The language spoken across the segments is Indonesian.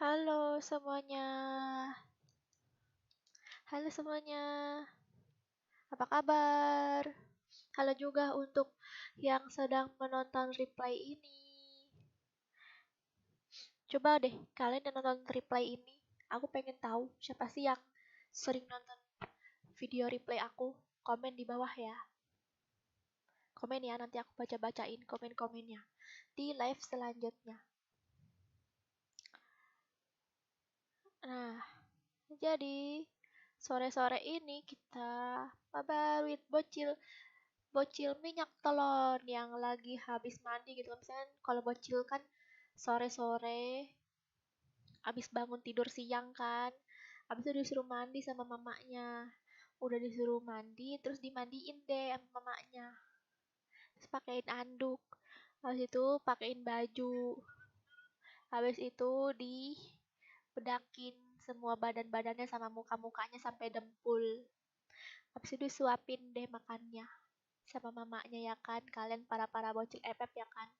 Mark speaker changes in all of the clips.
Speaker 1: Halo semuanya. Halo semuanya. Apa kabar? Halo juga untuk yang sedang menonton replay ini. Coba deh kalian yang nonton replay ini, aku pengen tahu siapa sih yang sering nonton video replay aku. Komen di bawah ya. Komen ya, nanti aku baca-bacain komen-komennya di live selanjutnya. Nah, jadi sore-sore ini kita mabar with bocil minyak telon yang lagi habis mandi gitu kan. Misalnya kalau bocil kan sore-sore habis bangun tidur siang kan, habis itu disuruh mandi sama mamanya. Udah disuruh mandi terus dimandiin deh sama mamanya, terus pakein anduk, habis itu pakein baju, habis itu dibedakin semua badan-badannya sama muka-mukanya sampai dempul, habis itu disuapin deh makannya sama mamanya ya kan, kalian para bocil efek ya kan.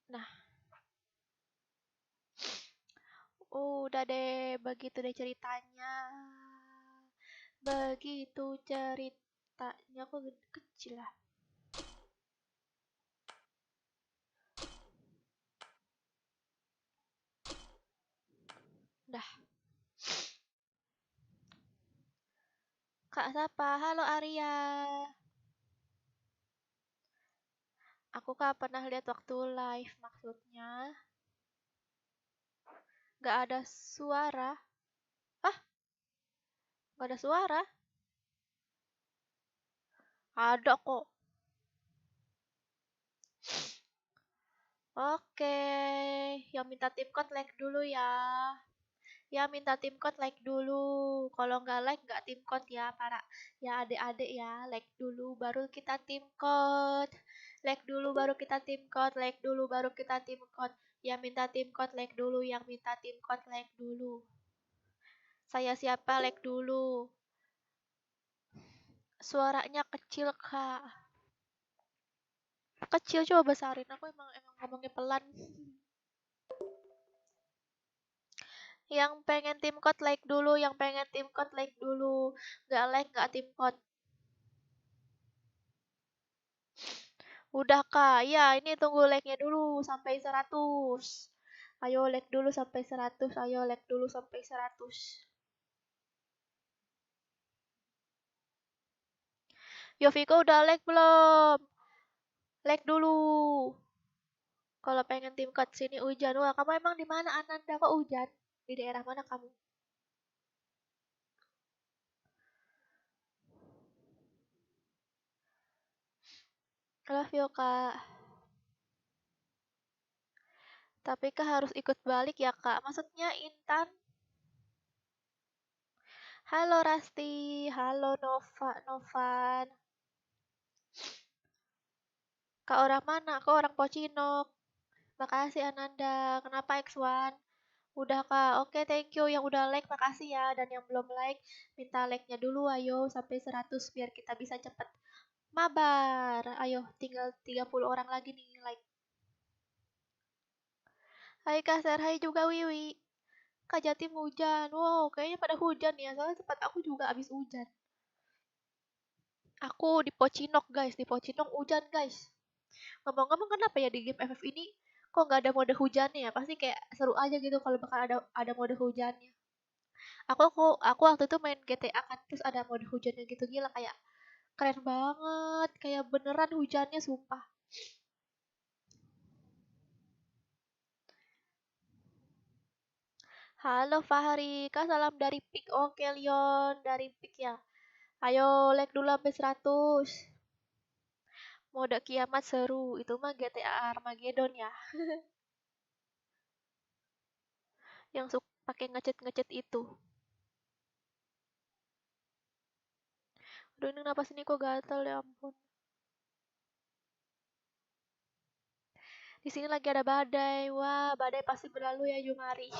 Speaker 1: Nah, udah deh, begitu deh ceritanya. Begitu ceritanya, kok kecil lah. Dah. Kak siapa? Halo Arya. Aku kak pernah lihat waktu live, maksudnya gak ada suara. Ah, gak ada suara? Ada kok. Oke, yang minta tim code like dulu ya. Ya minta tim code like dulu. Kalau nggak like nggak tim code ya para ya adik-adik ya. Like dulu baru kita tim code. Like dulu baru kita tim code. Like dulu baru kita tim code. Yang minta tim code like dulu. Yang minta tim code like dulu. Saya siapa like dulu. Suaranya kecil kak. Kecil, coba besarin. Aku emang ngomongnya pelan. Yang pengen tim code like dulu. Yang pengen tim code like dulu. Nggak like nggak tim code. Udah kak, ya ini tunggu like-nya dulu sampai 100. Ayo like dulu sampai 100, ayo like dulu sampai 100. Yoviko udah like belum? Like dulu. Kalau pengen tim cut sini hujan. Wah, kamu emang di mana Ananda kok hujan? Di daerah mana kamu? I love you kak. Tapi kak harus ikut balik ya kak. Maksudnya Intan. Halo Rasti, halo Novan. Kak orang mana? Kak orang Pocinok. Makasih Ananda. Kenapa X1? Udah kak, oke thank you yang udah like makasih ya, dan yang belum like minta like-nya dulu ayo sampai 100 biar kita bisa cepet mabar. Ayo tinggal 30 orang lagi nih like. Hai Kak Ser, hai juga Wiwi. Kak Jatim hujan, wow kayaknya pada hujan ya, soalnya tempat aku juga abis hujan. Aku di Pocinok guys, di Pocinok hujan guys. Ngomong-ngomong kenapa ya di game FF ini kok nggak ada mode hujannya ya, pasti kayak seru aja gitu kalau bakal ada mode hujannya. Aku waktu itu main GTA kan, terus ada mode hujannya gitu, gila kayak keren banget, kayak beneran hujannya sumpah. Halo Fahri, Kak salam dari Pik. Oke Leon, dari Pik ya. Ayo like dulu sampai 100. Mode kiamat seru, itu mah GTA Armageddon ya. Yang suka pakai ngecet-ngecet itu. Aduh ini napas ini kok gatel ya ampun. Di sini lagi ada badai. Wah, badai pasti berlalu ya Jumari.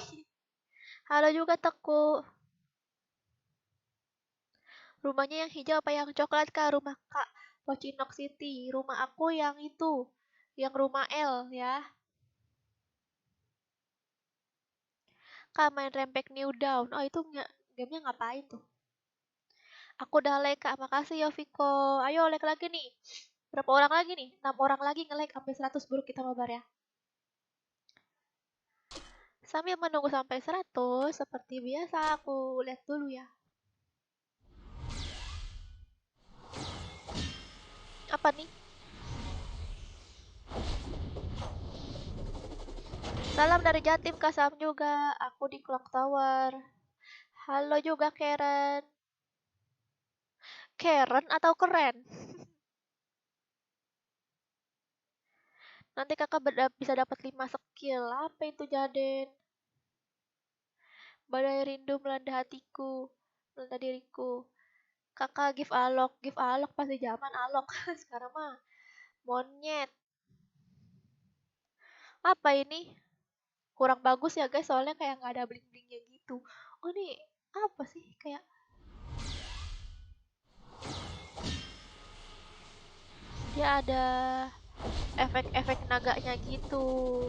Speaker 1: Halo juga Teku. Rumahnya yang hijau apa yang coklat, Kak? Rumah Kak Pocinok City. Rumah aku yang itu. Yang rumah L ya. Kak main Rempek New Dawn. Oh itu gamenya ngapain tuh? Aku udah like Kak. Makasih ya Viko. Ayo like lagi nih. Berapa orang lagi nih? 6 orang lagi nge-like sampai 100 baru kita mabar ya. Sambil menunggu sampai 100, seperti biasa aku lihat dulu ya. Apa nih? Salam dari Jatim, Kak Sam juga. Aku di Clock Tower. Halo juga Karen. Karen atau keren? Nanti kakak bisa dapat 5 skill. Apa itu Jaden? Badai rindu melanda hatiku, melanda diriku. Kakak give alok pasti zaman alok. Sekarang mah monyet. Apa ini? Kurang bagus ya guys, soalnya kayak nggak ada bling-blingnya gitu. Oh nih, apa sih? Kayak dia ada efek-efek naganya gitu.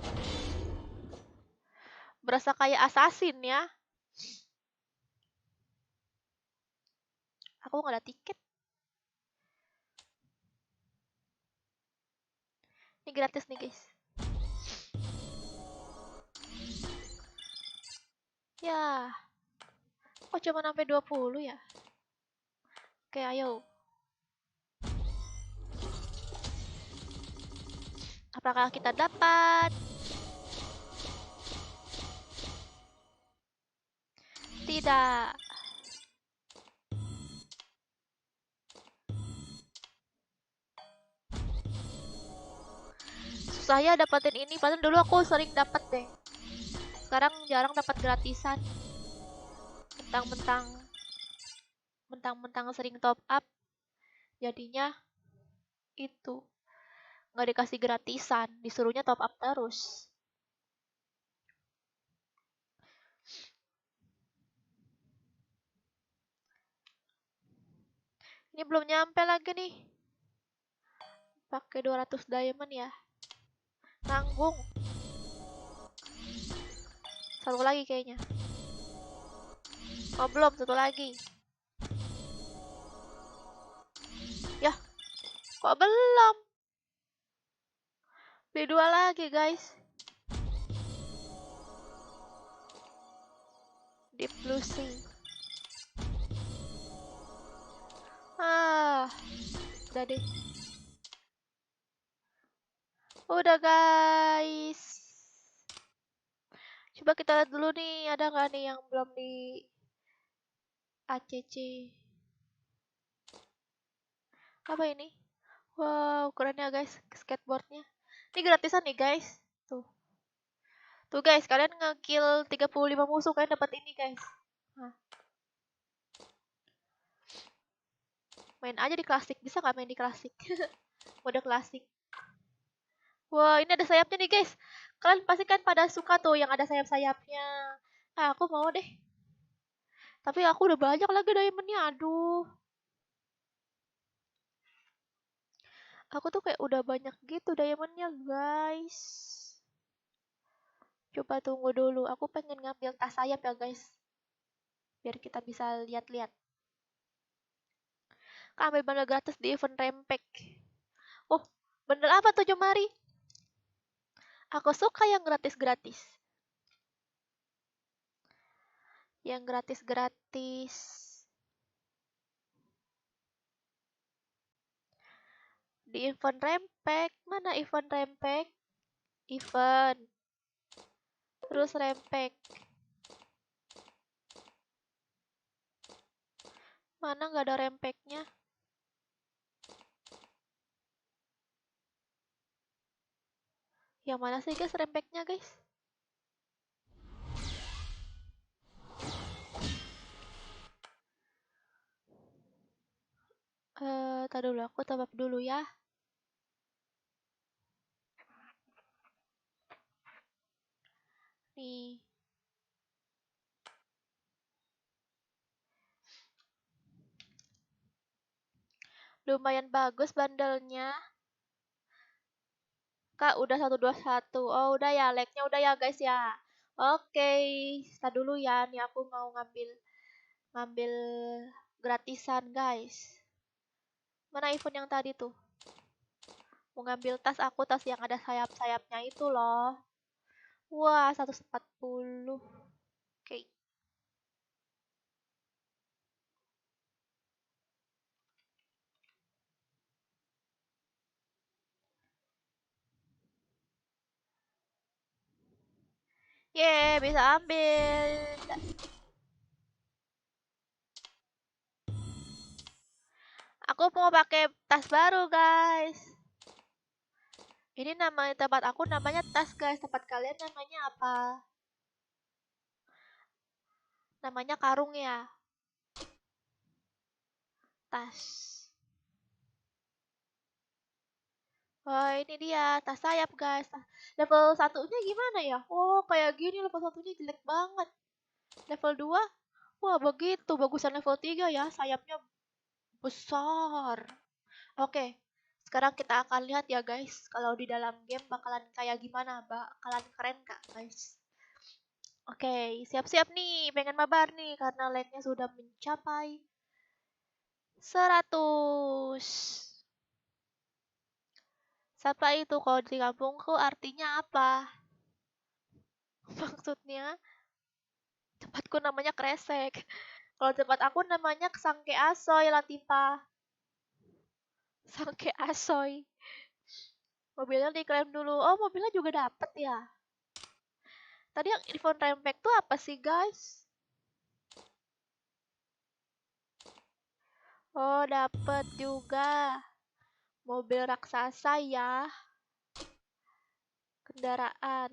Speaker 1: Berasa kayak assassin ya. Aku nggak ada tiket. Ini gratis nih guys. Ya, kok cuma sampai 20 ya? Oke, ayo. Apakah kita dapat? Tidak. Susah ya dapetin ini, padahal dulu aku sering dapet deh. Sekarang jarang dapat gratisan. Mentang-mentang sering top up, jadinya itu nggak dikasih gratisan, disuruhnya top up terus. Ini belum nyampe lagi nih. Pakai 200 diamond ya. Nanggung. Satu lagi kayaknya. Oh belum, satu lagi. Yah, kok belum? Beli 2 lagi guys. Deep Blue Sea. Udah deh. Udah guys. Coba kita lihat dulu nih, ada nggak nih yang belum di ACC. Apa ini? Wow, keren ya guys, skateboardnya. Ini gratisan nih guys. Tuh. Tuh guys, kalian nge-kill 35 musuh, kalian dapat ini guys. Nah. Main aja di klasik, bisa nggak main di klasik? Mode klasik. Wah, ini ada sayapnya nih guys. Kalian pasti kan pada suka tuh yang ada sayap-sayapnya. Nah, aku mau deh. Tapi aku udah banyak lagi diamondnya, aduh. Aku tuh kayak udah banyak gitu diamondnya guys. Coba tunggu dulu, aku pengen ngambil tas sayap ya guys. Biar kita bisa lihat-lihat. Ambil bundle gratis di event Rempek. Oh, bundle apa tuh Jomari? Aku suka yang gratis-gratis. Yang gratis-gratis. Di event Rempek. Mana event Rempek? Event. Terus Rempek. Mana nggak ada Rempeknya? Yang mana sih guys Rempeknya guys? Tadi dulu aku top up dulu ya. Nih. Lumayan bagus bandelnya. Kak, udah 121. Oh, udah ya, like-nya udah ya, guys ya. Oke, start dulu ya. Nih aku mau ngambil ngambil gratisan, guys. Mana iPhone yang tadi tuh? Mau ngambil tas aku, tas yang ada sayap-sayapnya itu loh. Wah, 140. Oke. Yeay, bisa ambil. Aku mau pakai tas baru, guys. Ini nama tempat aku namanya tas, guys. Tempat kalian namanya apa? Namanya karung ya. Tas. Wah, ini dia tas sayap, guys. Level satunya gimana ya? Oh, kayak gini level satunya jelek banget. Level 2, wah begitu. Bagusan level 3 ya. Sayapnya besar. Oke. Sekarang kita akan lihat ya, guys. Kalau di dalam game bakalan kayak gimana? Bakalan keren gak, guys? Oke, siap-siap nih. Pengen mabar nih. Karena like-nya sudah mencapai 100. Siapa itu kalau di kampungku artinya apa? Maksudnya tempatku namanya Kresek. Kalau tempat aku namanya Sangke Asoy, Latifah. Sangke Asoy. Mobilnya diklaim dulu. Oh, mobilnya juga dapet ya. Tadi yang iPhone Rempek tuh apa sih, guys? Oh, dapet juga. Mobil raksasa ya. Kendaraan.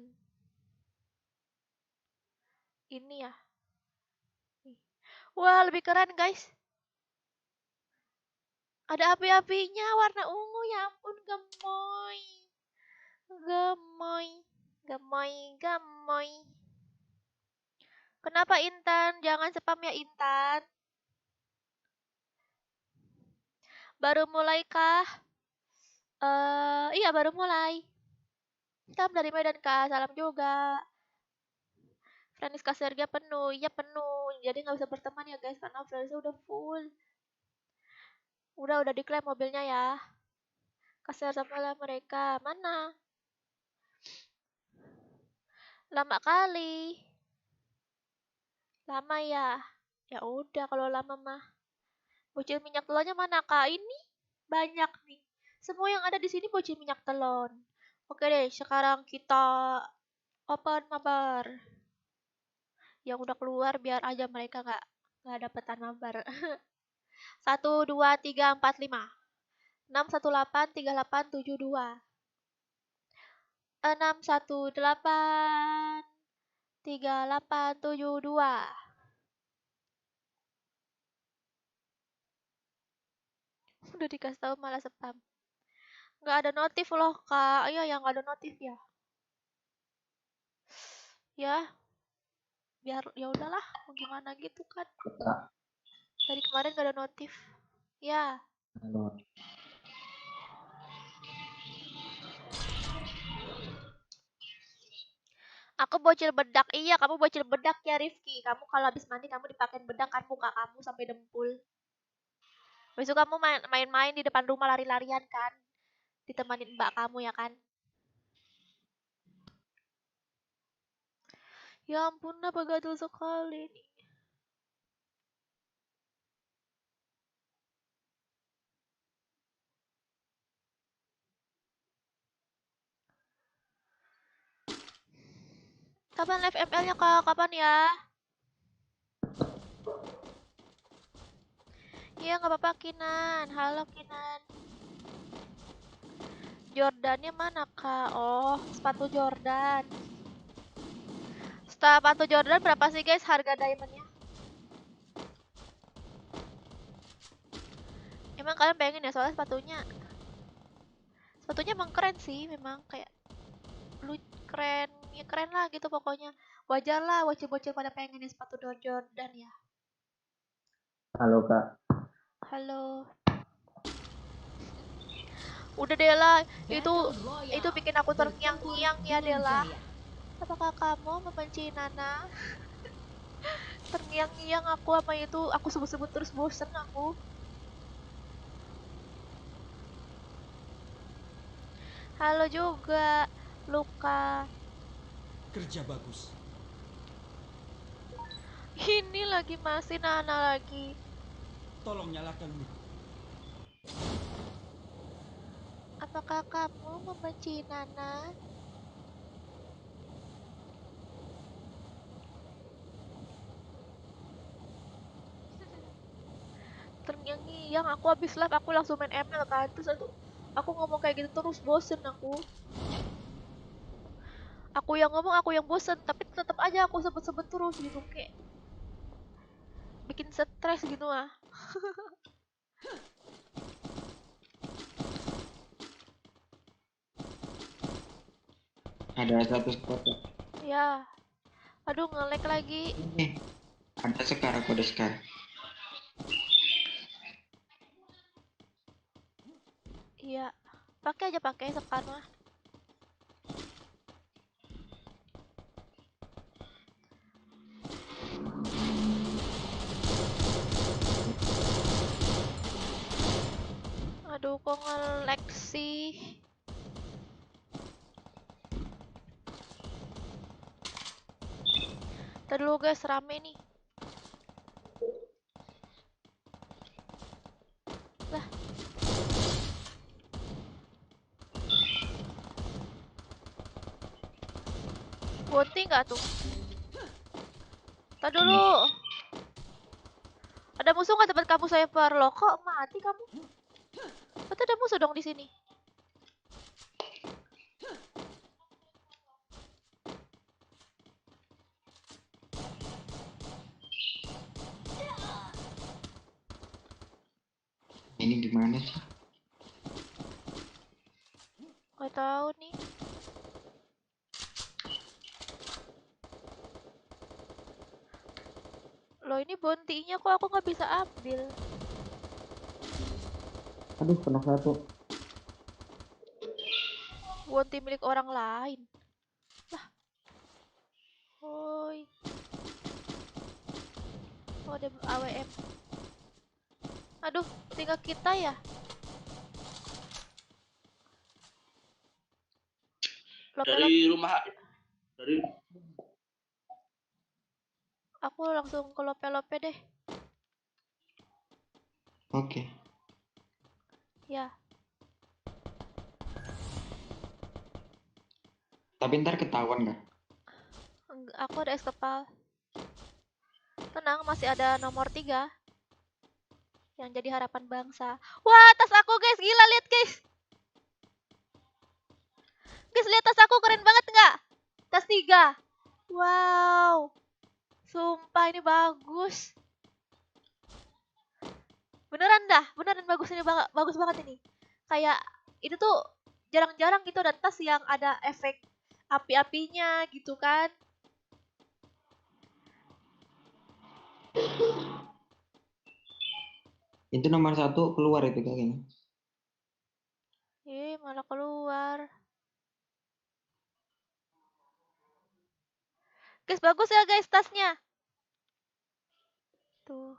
Speaker 1: Ini ya. Wah, lebih keren, guys. Ada api-apinya warna ungu, ya ampun, gemoy. Gemoy. Gemoy, gemoy. Kenapa Intan? Jangan spam ya Intan. Baru mulai kah? Iya baru mulai. Salam dari Medan Kak, salam juga. Friends Serga penuh, iya penuh. Jadi nggak bisa berteman ya guys, karena friendsnya udah full. Udah diklaim mobilnya ya. Kasih sama lah mereka. Mana? Lama kali. Lama ya. Ya udah kalau lama mah. Bocil minyak telurnya mana Kak? Ini banyak nih. Semua yang ada di sini bocil minyak telon. Oke deh, sekarang kita open mabar. Yang udah keluar biar aja mereka nggak dapetan mabar. 1, 2, 3, 4, 5. 6183872. 6183872. Udah dikasih tahu malah spam. Nggak ada notif loh kak. Iya yang nggak ada notif ya. Ya biar ya udahlah. Mau gimana gitu kan. Dari kemarin nggak ada notif. Ya. Aku bocil bedak. Iya, kamu bocil bedak ya, Rifki. Kamu kalau habis mandi kamu dipakein bedak kan muka kamu sampai dempul. Besok kamu main-main di depan rumah lari-larian kan? Ditemanin mbak kamu ya kan? Ya ampun, apa gatel sekali nih. Kapan live ML-nya kak? Kapan ya? Iya nggak apa-apa Kinan. Halo Kinan. Jordannya mana kak? Oh, sepatu Jordan. Sepatu Jordan berapa sih guys harga diamondnya? Emang kalian pengen ya soalnya sepatunya emang keren sih, memang kayak lu keren, ya keren lah gitu pokoknya. Wajar lah bocil-bocil pada pengen sepatu Jordan ya.
Speaker 2: Halo Kak.
Speaker 1: Halo. Udah Dela, itu
Speaker 2: Battle Royale.
Speaker 1: itu bikin aku terngiang-ngiang ya
Speaker 2: Dengan
Speaker 1: Dela.
Speaker 2: jaya.
Speaker 1: Apakah kamu membenci Nana? Terngiang-ngiang aku sama itu, aku sebut-sebut terus bosen aku. Halo juga, Luka.
Speaker 3: Kerja bagus.
Speaker 1: Ini lagi masih Nana lagi.
Speaker 3: Tolong nyalakan mic.
Speaker 1: Apakah kamu membenci Nana? Terngiang-ngiang aku habis live aku langsung main ML kan terus aku ngomong kayak gitu terus bosen aku yang ngomong aku yang bosen tapi tetap aja aku sebut-sebut terus gitu kayak bikin stres gitu ah.
Speaker 4: Ada satu spot.
Speaker 1: Ya, aduh nge-lag lagi.
Speaker 4: Ini ada Sekar, aku ada Sekar.
Speaker 1: Iya, pakai aja pakai sekarang mah. Aduh kok nge-lag sih. Tadi dulu guys rame nih. Lah, gunting nggak tuh? Tadi dulu. Ada musuh nggak tempat kamu sniper lo? Kok mati kamu? Berarti ada musuh dong di sini.
Speaker 4: Ini gimana sih?
Speaker 1: Gak tahu nih. Loh ini bounty-nya kok aku nggak bisa ambil?
Speaker 4: Aduh, kena satu.
Speaker 1: Bounty milik orang lain. Lah, woi. Oh, ada AWM. Aduh, tinggal kita ya. Lope-lope.
Speaker 5: Dari rumah dari
Speaker 1: Aku langsung ke lope-lope deh.
Speaker 4: Oke.
Speaker 1: Ya,
Speaker 4: Tapi ntar ketahuan nggak?
Speaker 1: aku ada es kepal. Tenang, masih ada nomor 3 yang jadi harapan bangsa. Wah, tas aku guys, gila lihat guys. Guys, lihat tas aku keren banget nggak? Tas 3. Wow. Sumpah ini bagus. Beneran bagus ini bagus banget ini. Kayak itu tuh jarang-jarang gitu ada tas yang ada efek api-apinya gitu kan.
Speaker 4: Itu nomor 1 keluar itu kayaknya.
Speaker 1: Malah keluar. Guys, bagus ya guys tasnya. Tuh.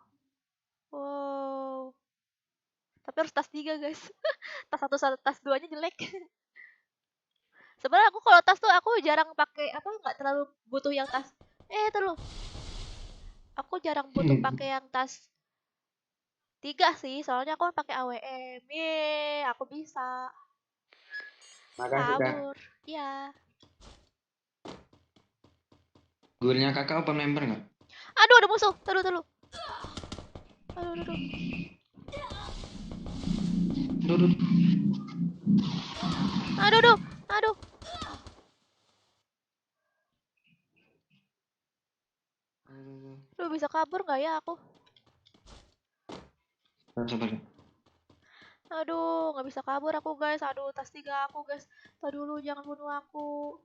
Speaker 1: Wow. Tapi harus tas 3 guys. Tas 1 satu tas 2-nya jelek. Sebenarnya aku kalau tas tuh aku jarang pakai apa nggak terlalu butuh yang tas. Itu loh. Aku jarang butuh pakai yang tas 3 sih, soalnya aku kan pakai AWM. Aku bisa.
Speaker 4: Makasih Kak.
Speaker 1: Kabur. Ya.
Speaker 4: Guilnya kakak open member nggak?
Speaker 1: Aduh, ada musuh. Aduh. Aduh.
Speaker 4: Aduh.
Speaker 1: Aduh. Aduh, bisa kabur nggak ya aku?
Speaker 4: Sabar.
Speaker 1: Aduh, nggak bisa kabur aku guys. Aduh, tas 3 aku guys. Tadi dulu, jangan bunuh aku.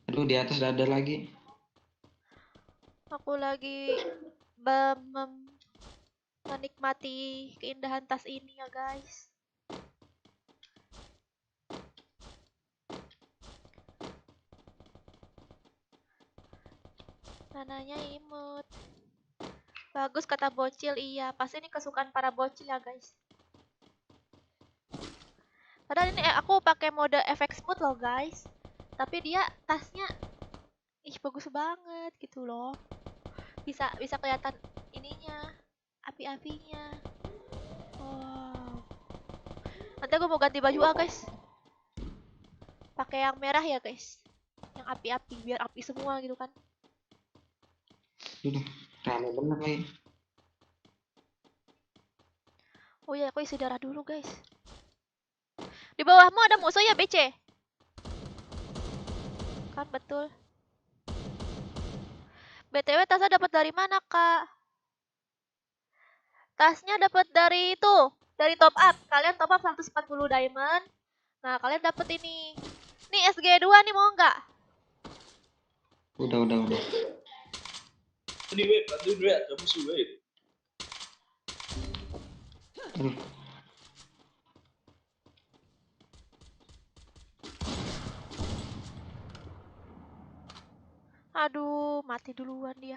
Speaker 4: Aduh, di atas ada lagi.
Speaker 1: Aku lagi menikmati keindahan tas ini ya guys. Nananya imut. Bagus kata bocil, iya. Pasti ini kesukaan para bocil ya guys. Padahal ini aku pakai mode efek smooth loh guys. Tapi dia tasnya, ih bagus banget gitu loh. Bisa kelihatan ininya, api-apinya. Wow. Nanti aku mau ganti baju guys. Pakai yang merah ya guys. Yang api-api biar api semua gitu kan.
Speaker 4: Udah, rame bener lagi.
Speaker 1: Oh ya, aku isi darah dulu guys. Di bawahmu ada musuh ya BC? Kan betul. BTW tasnya dapat dari mana kak? Tasnya dapat dari itu, dari top up. Kalian top up 140 diamond. Nah, kalian dapat ini. Nih SG2 nih mau nggak?
Speaker 4: Udah.
Speaker 5: Ini wait, bantuin wait, ada musuh wait.
Speaker 4: Aduh,
Speaker 1: Aduh, mati duluan dia.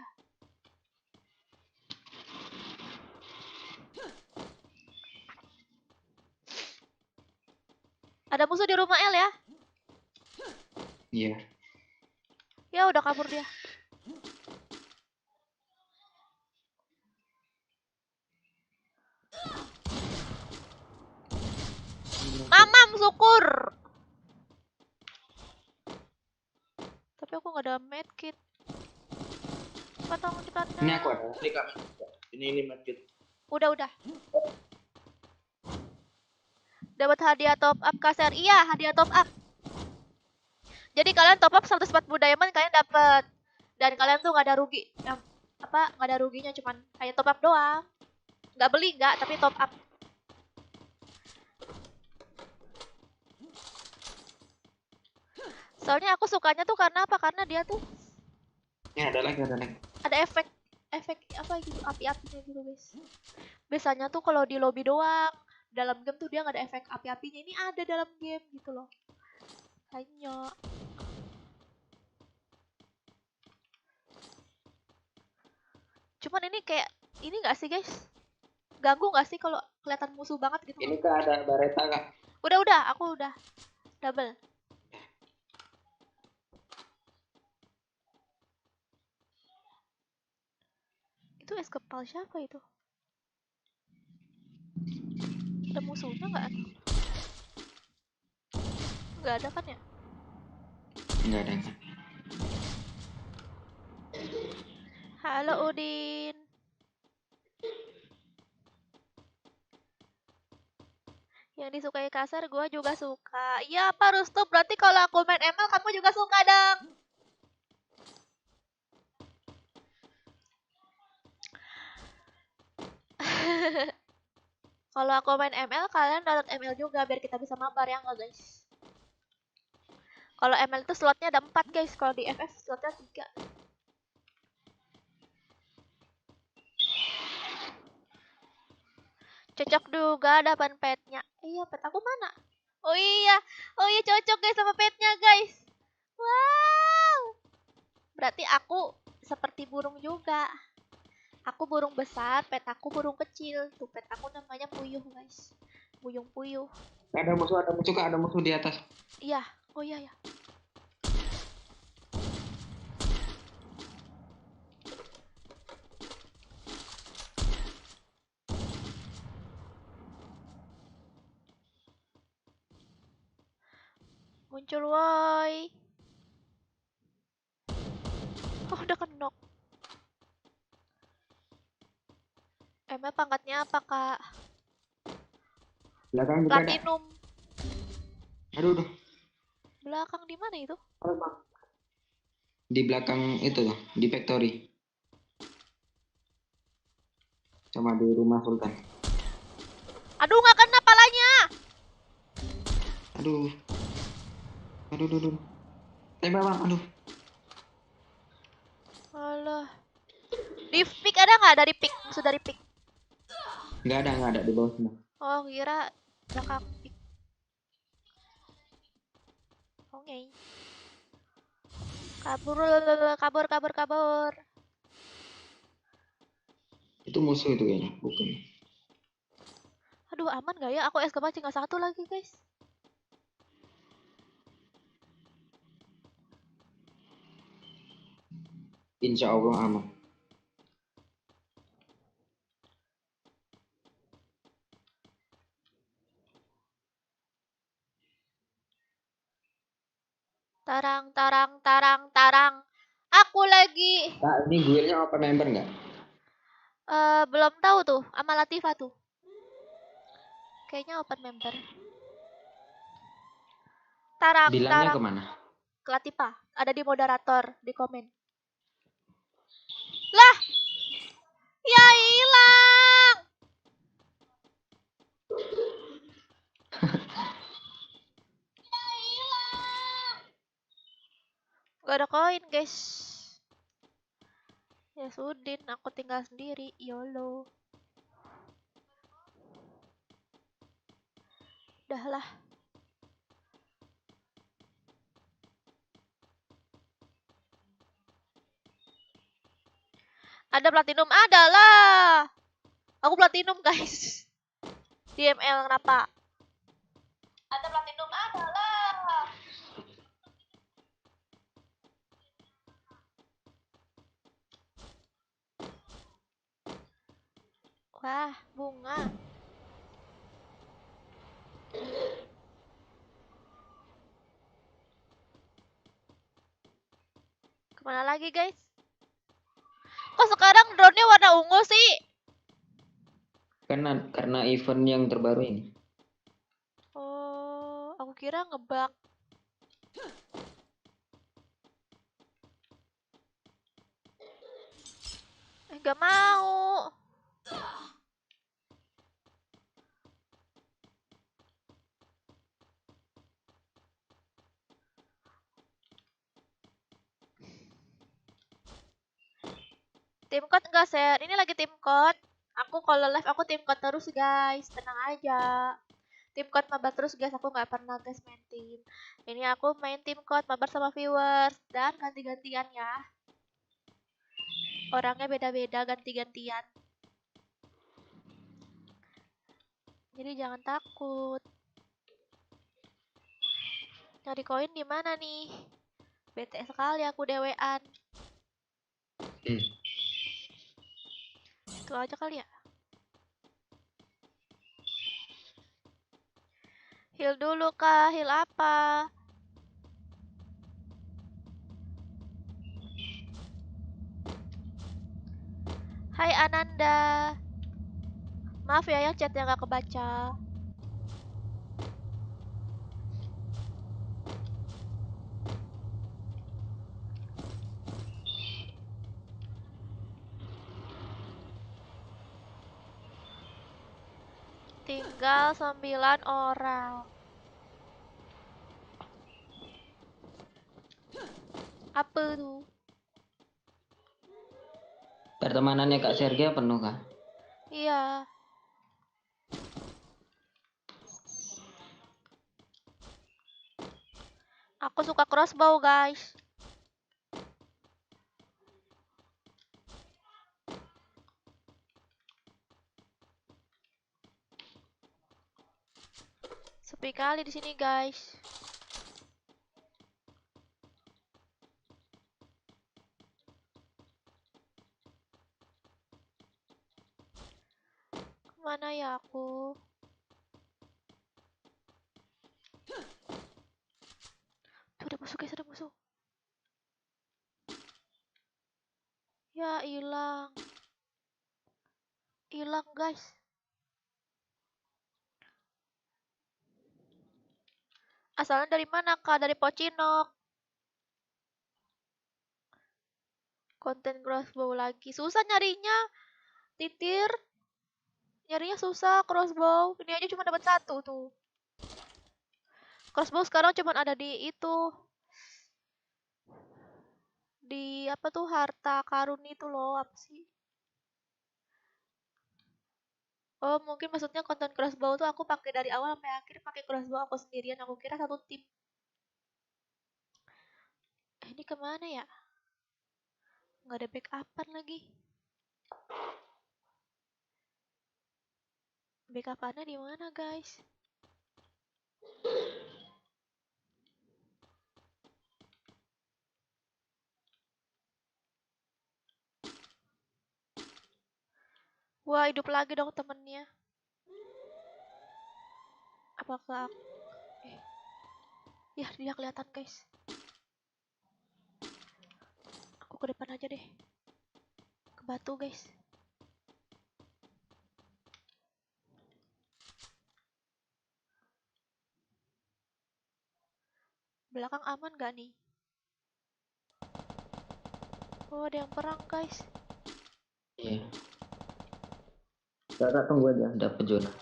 Speaker 1: Ada musuh di rumah L ya?
Speaker 4: iya.
Speaker 1: Ya udah kabur dia. Mamam syukur. Tapi aku nggak ada medkit. Patang kita.
Speaker 4: Ini aku ada.
Speaker 5: Ini kak, ini medkit.
Speaker 1: Udah. Dapat hadiah top up kasar. Iya, hadiah top up. Jadi kalian top up 140 diamond kalian dapat. Dan kalian tuh nggak ada rugi. Yang apa? Nggak ada ruginya, cuman kayak top up doang. Nggak beli nggak, tapi top up. Soalnya aku sukanya tuh karena apa? Karena dia tuh
Speaker 4: Ini ada lagi.
Speaker 1: ada efek apa gitu, api-apinya gitu guys. Biasanya tuh kalau di lobby doang, dalam game tuh dia nggak ada efek api-apinya. Ini ada dalam game gitu loh. Hanya cuman ini kayak ini nggak sih guys? Ganggu nggak sih kalau kelihatan musuh banget gitu?
Speaker 4: Ini kak ada bareta kak.
Speaker 1: Udah, aku udah double. Itu es kepal siapa itu? Ada musuhnya nggak? Nggak ada kan ya?
Speaker 4: Enggak ada kak.
Speaker 1: Halo Udin. Yang disukai kasar gue juga suka. Iya apa Rustu? Berarti kalau aku main ML kamu juga suka dong. Kalau aku main ML, kalian download ML juga biar kita bisa mabar ya nggak guys? Kalau ML itu slotnya ada 4 guys, kalau di FF slotnya 3. Cocok juga dapat petnya. Iya, pet aku mana? Oh iya cocok guys sama petnya guys. Wow. Berarti aku seperti burung juga. Aku burung besar, pet aku burung kecil. Tuh pet aku namanya puyuh guys. Buyung puyuh.
Speaker 4: Ada musuh kak. Ada musuh di atas.
Speaker 1: Iya, oh iya ya. Muncul woi. Oh, udah kenok. Emang pangkatnya apa, Kak?
Speaker 4: Belakang juga ada.
Speaker 1: Platinum.
Speaker 4: Aduh.
Speaker 1: Belakang di mana itu?
Speaker 4: Di belakang itu loh, di factory. Sama di rumah Sultan.
Speaker 1: Aduh, nggak kena palanya.
Speaker 4: Aduh. Tembak bang, aduh.
Speaker 1: Alah. Di pick ada nggak dari pick? Maksud dari pick?
Speaker 4: Nggak ada di bawah semua.
Speaker 1: Oh, kira belakang pick. Oke. Kabur.
Speaker 4: Itu musuh itu kayaknya, bukan.
Speaker 1: Aduh, aman gak ya? Aku SKP tinggal 1 lagi, guys.
Speaker 4: Insya Allah aman.
Speaker 1: Tarang, tarang, tarang, tarang. Aku lagi.
Speaker 4: Kak, ini guilnya open member nggak?
Speaker 1: Belum tahu tuh, sama Latifah tuh. Kayaknya open member. Tarang,
Speaker 4: Bilangnya
Speaker 1: tarang.
Speaker 4: kemana?
Speaker 1: Ke Latifah. Ada di moderator, di komen. Lah, ya hilang. Ya hilang. Gak ada koin, guys. Ya sudin, aku tinggal sendiri. YOLO. Udah lah. Ada platinum, adalah. Aku platinum, guys. Di ML kenapa? Ada platinum, adalah. Wah, bunga. Kemana lagi, guys? Kok sekarang drone-nya warna ungu sih?
Speaker 4: Karena event yang terbaru ini.
Speaker 1: Oh, aku kira ngebug. Gak mau. Tim code enggak share. Ini lagi tim code. Aku kalau live aku tim code terus, guys. Tenang aja. Tim code mabar terus, guys. Aku nggak pernah, guys, main tim. Ini aku main tim code mabar sama viewers dan ganti-gantian ya. Orangnya beda-beda, ganti-gantian. Jadi jangan takut. Nyari koin di mana nih? Bete sekali aku dewean. Itu aja kali ya. Heal dulu kah? Heal apa? Hai Ananda. Maaf ya yang chatnya gak kebaca. Tinggal 9 orang. Apa tuh?
Speaker 4: Pertemanannya Kak Sergei penuh kah?
Speaker 1: Iya. Aku suka crossbow, guys. Sepi kali di sini, guys. Kemana ya aku? Tuh ada musuh, guys, ada musuh. Ya hilang. Hilang, guys. Asalnya dari mana, Kak? Dari Pocinok. Konten crossbow lagi. Susah nyarinya. Titir. Nyarinya susah crossbow. Ini aja cuma dapat 1 tuh. Crossbow sekarang cuma ada di itu. Di apa tuh harta karun itu loh, apa sih? Oh, mungkin maksudnya konten crossbow tuh aku pakai dari awal sampai akhir pakai crossbow aku sendirian. Aku kira satu tim. Ini kemana ya? Nggak ada backupan lagi. backup Ana di mana, guys? Wah, hidup lagi dong temennya. Apakah ya, dia kelihatan, guys. Aku ke depan aja deh. Ke batu, guys. Belakang aman gak nih? Oh, ada yang perang, guys.
Speaker 4: Iya. Kakak tunggu aja, dapat zona.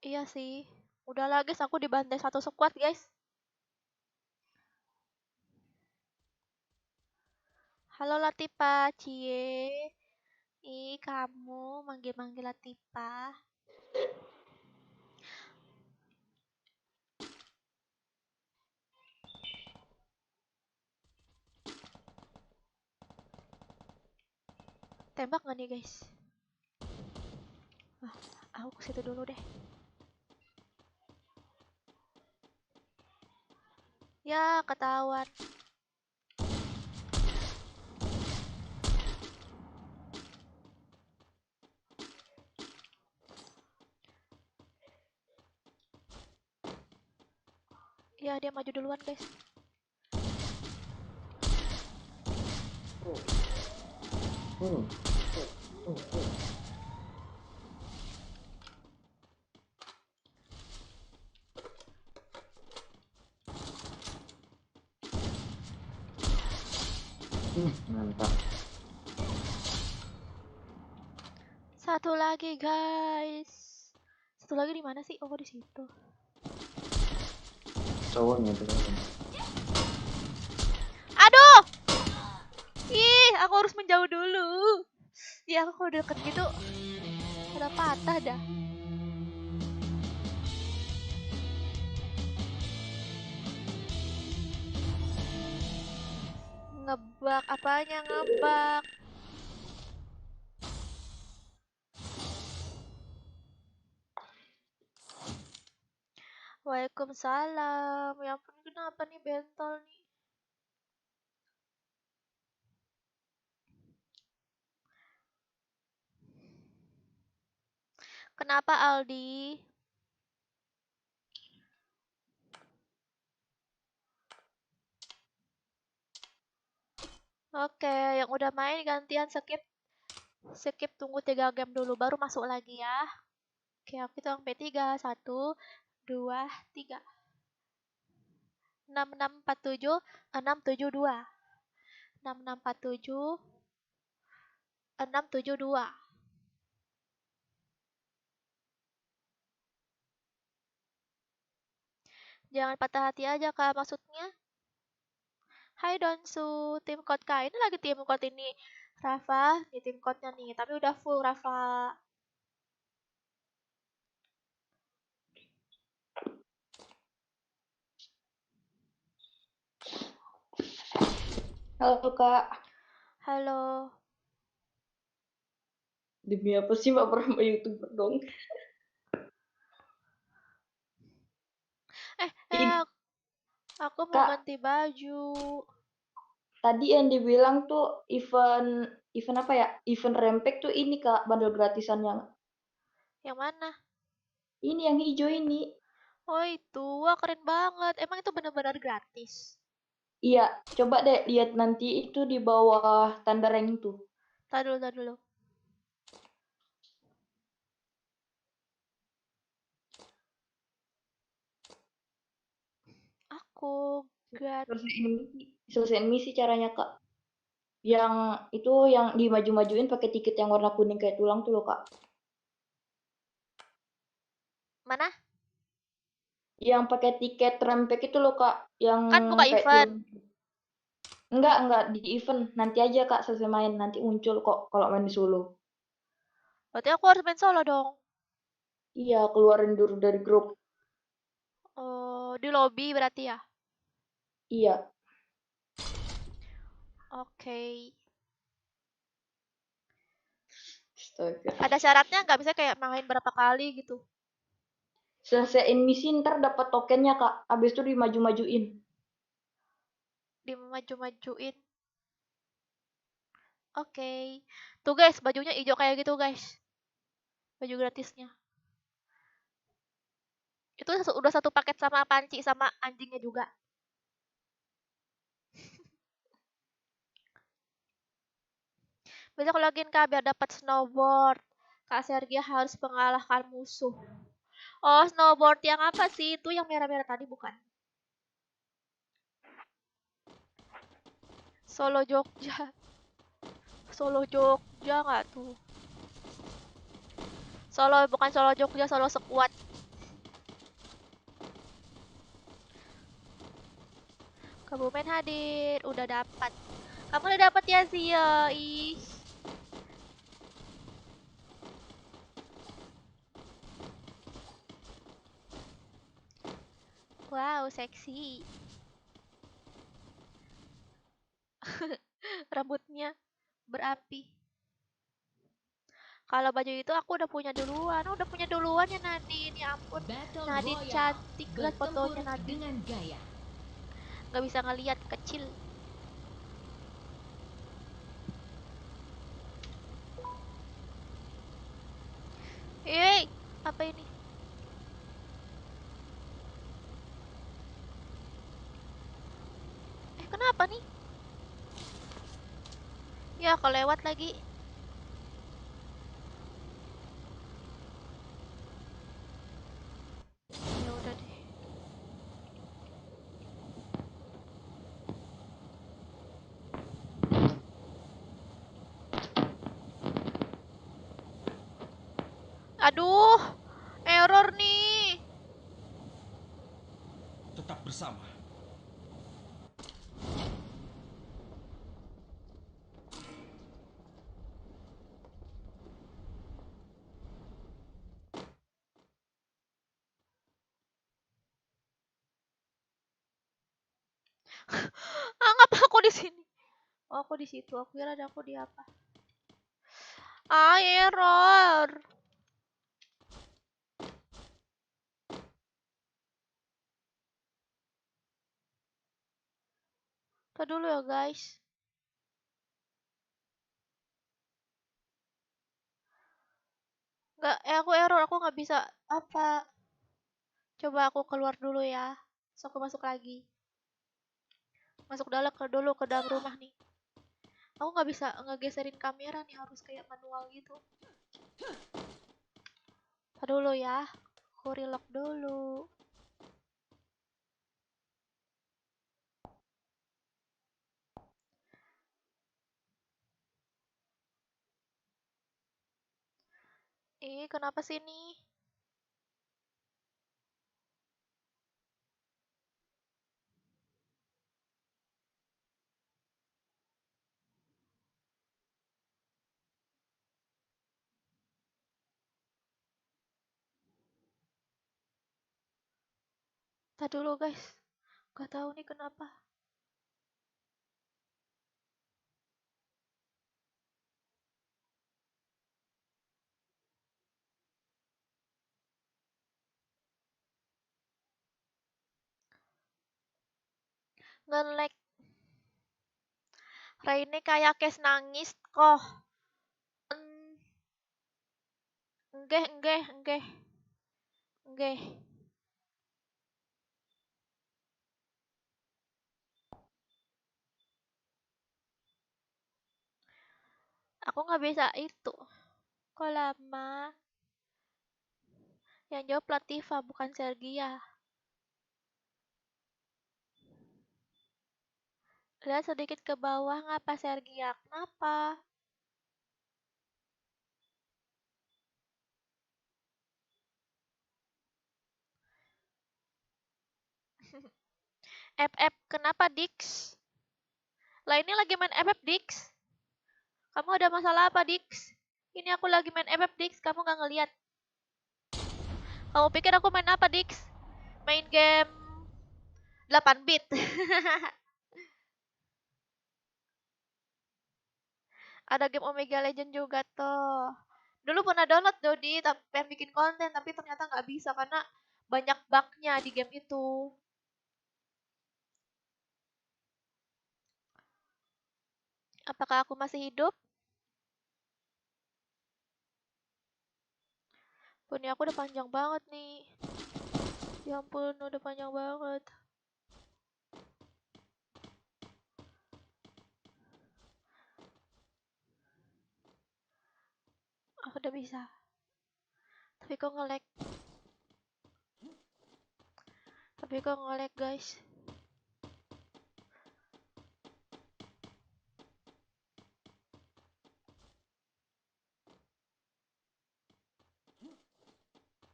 Speaker 1: Iya sih. Udahlah, guys, aku dibantai satu squad, guys. Halo Latifa, cie. Ih, kamu manggil-manggil Latifa. Tembak gak nih, guys? Wah, aku ke situ dulu deh. Ya, ketahuan. Ya, dia maju duluan, guys.
Speaker 4: Mantap.
Speaker 1: Satu lagi, guys. Satu lagi di mana sih? Oh, di situ.
Speaker 4: Cowoknya itu.
Speaker 1: Aduh! Ih, aku harus menjauh dulu. Ya, aku kalau deket gitu ada patah dah. Ngebak, apanya ngebak? Waalaikumsalam. Ya ampun, kenapa nih bentol nih? Kenapa Aldi? Oke, yang udah main gantian skip. Skip, tunggu 3 game dulu baru masuk lagi ya. Oke, aku hitung sampai 3. 1, 2, 3. 6, 6, 4, 7, 6, 7, 2. 6, 6, 4, 7, 6, 7, 2. Jangan patah hati aja, Kak. Maksudnya, hai Donsu, tim code Kak. Ini lagi tim code ini. Rafa, di tim code-nya nih. Tapi udah full, Rafa.
Speaker 2: Halo Kak,
Speaker 1: Halo.
Speaker 2: demi apa sih Mbak pernah YouTuber dong? Ini
Speaker 1: Aku mau
Speaker 2: Kak,
Speaker 1: ganti baju.
Speaker 2: tadi yang dibilang tuh event apa ya? Event Rempek tuh ini Kak, bundle gratisan yang
Speaker 1: Yang mana?
Speaker 2: ini yang hijau ini.
Speaker 1: Oh itu, wah keren banget. Emang itu benar-benar gratis.
Speaker 2: Iya, coba deh lihat nanti itu di bawah tanda rank tuh.
Speaker 1: Tadi dulu, tadi dulu. Aku gat.
Speaker 2: Selesaiin misi caranya Kak. Yang itu yang dimaju-majuin pakai tiket yang warna kuning kayak tulang tuh loh Kak.
Speaker 1: Mana?
Speaker 2: Yang pakai tiket Rempek itu loh Kak, yang
Speaker 1: Kan buka
Speaker 2: kayak
Speaker 1: event.
Speaker 2: tulang. Enggak di event. Nanti aja Kak selesai main, nanti muncul kok kalau main di solo.
Speaker 1: Berarti aku harus main solo dong.
Speaker 2: Iya, keluarin dulu dari grup.
Speaker 1: Oh, di lobby berarti ya.
Speaker 2: Iya,
Speaker 1: Oke.
Speaker 2: Astaga.
Speaker 1: Ada syaratnya nggak? Bisa kayak main berapa kali gitu.
Speaker 2: Selesaiin misi ntar dapat tokennya Kak. Habis itu dimaju-majuin.
Speaker 1: Dimaju-majuin. Oke. Tuh guys, bajunya hijau kayak gitu guys. Baju gratisnya. Itu udah satu paket sama panci sama anjingnya juga. Besok login Kak biar dapat snowboard. Kak Sergia harus mengalahkan musuh. Oh, snowboard yang apa sih? Itu yang merah-merah tadi bukan? Solo Jogja. Solo Jogja nggak tuh? Solo bukan Solo Jogja, Solo Sekuat. Kebumen hadir, udah dapat. Kamu udah dapat ya Zia? Ih. Wow, seksi. Rambutnya berapi. Kalau baju itu aku udah punya duluan. Udah punya duluan ya Nadine. Ya ampun.
Speaker 6: Battle
Speaker 1: Nadine
Speaker 6: Royale.
Speaker 1: cantik lihat
Speaker 6: Bertempur
Speaker 1: fotonya Nadine.
Speaker 6: dengan gaya.
Speaker 1: Gak bisa ngelihat kecil. Apa ini? Kenapa nih? Ya, kelewat lagi. Ya udah deh. Aduh, error nih.
Speaker 3: Tetap bersama.
Speaker 1: Ngapa aku di sini? Oh, aku di situ. Aku kira ada aku di apa? Error. Tunggu dulu ya, guys. Nggak, aku error. Aku nggak bisa apa. Coba aku keluar dulu ya. Terus aku masuk lagi. Masuk dulu ke dalam rumah nih. Aku nggak bisa ngegeserin kamera nih. Harus kayak manual gitu. Tunggu dulu ya. Aku relock dulu. Kenapa sih ini? Tunggu dulu guys. Gak tahu nih kenapa. Nge-lag. Raine kayak kes nangis kok. Enggak, enggak, enggak. Enggak. Aku nggak bisa itu. Kok lama? Yang jawab Latifa bukan Sergia. Lihat sedikit ke bawah ngapa Sergia? Kenapa? FF kenapa Dix? Lah ini lagi main FF Dix. Kamu ada masalah apa Dix? Ini aku lagi main FF Dix, kamu nggak ngeliat. Kamu pikir aku main apa Dix? Main game 8 bit. Ada game Omega Legend juga tuh. Dulu pernah download Dodi, tapi pengen bikin konten, tapi ternyata nggak bisa karena banyak bugnya di game itu. Apakah aku masih hidup? Punya aku udah panjang banget nih. Ya ampun, udah panjang banget. Aku udah bisa. Tapi kok nge-lag. Guys.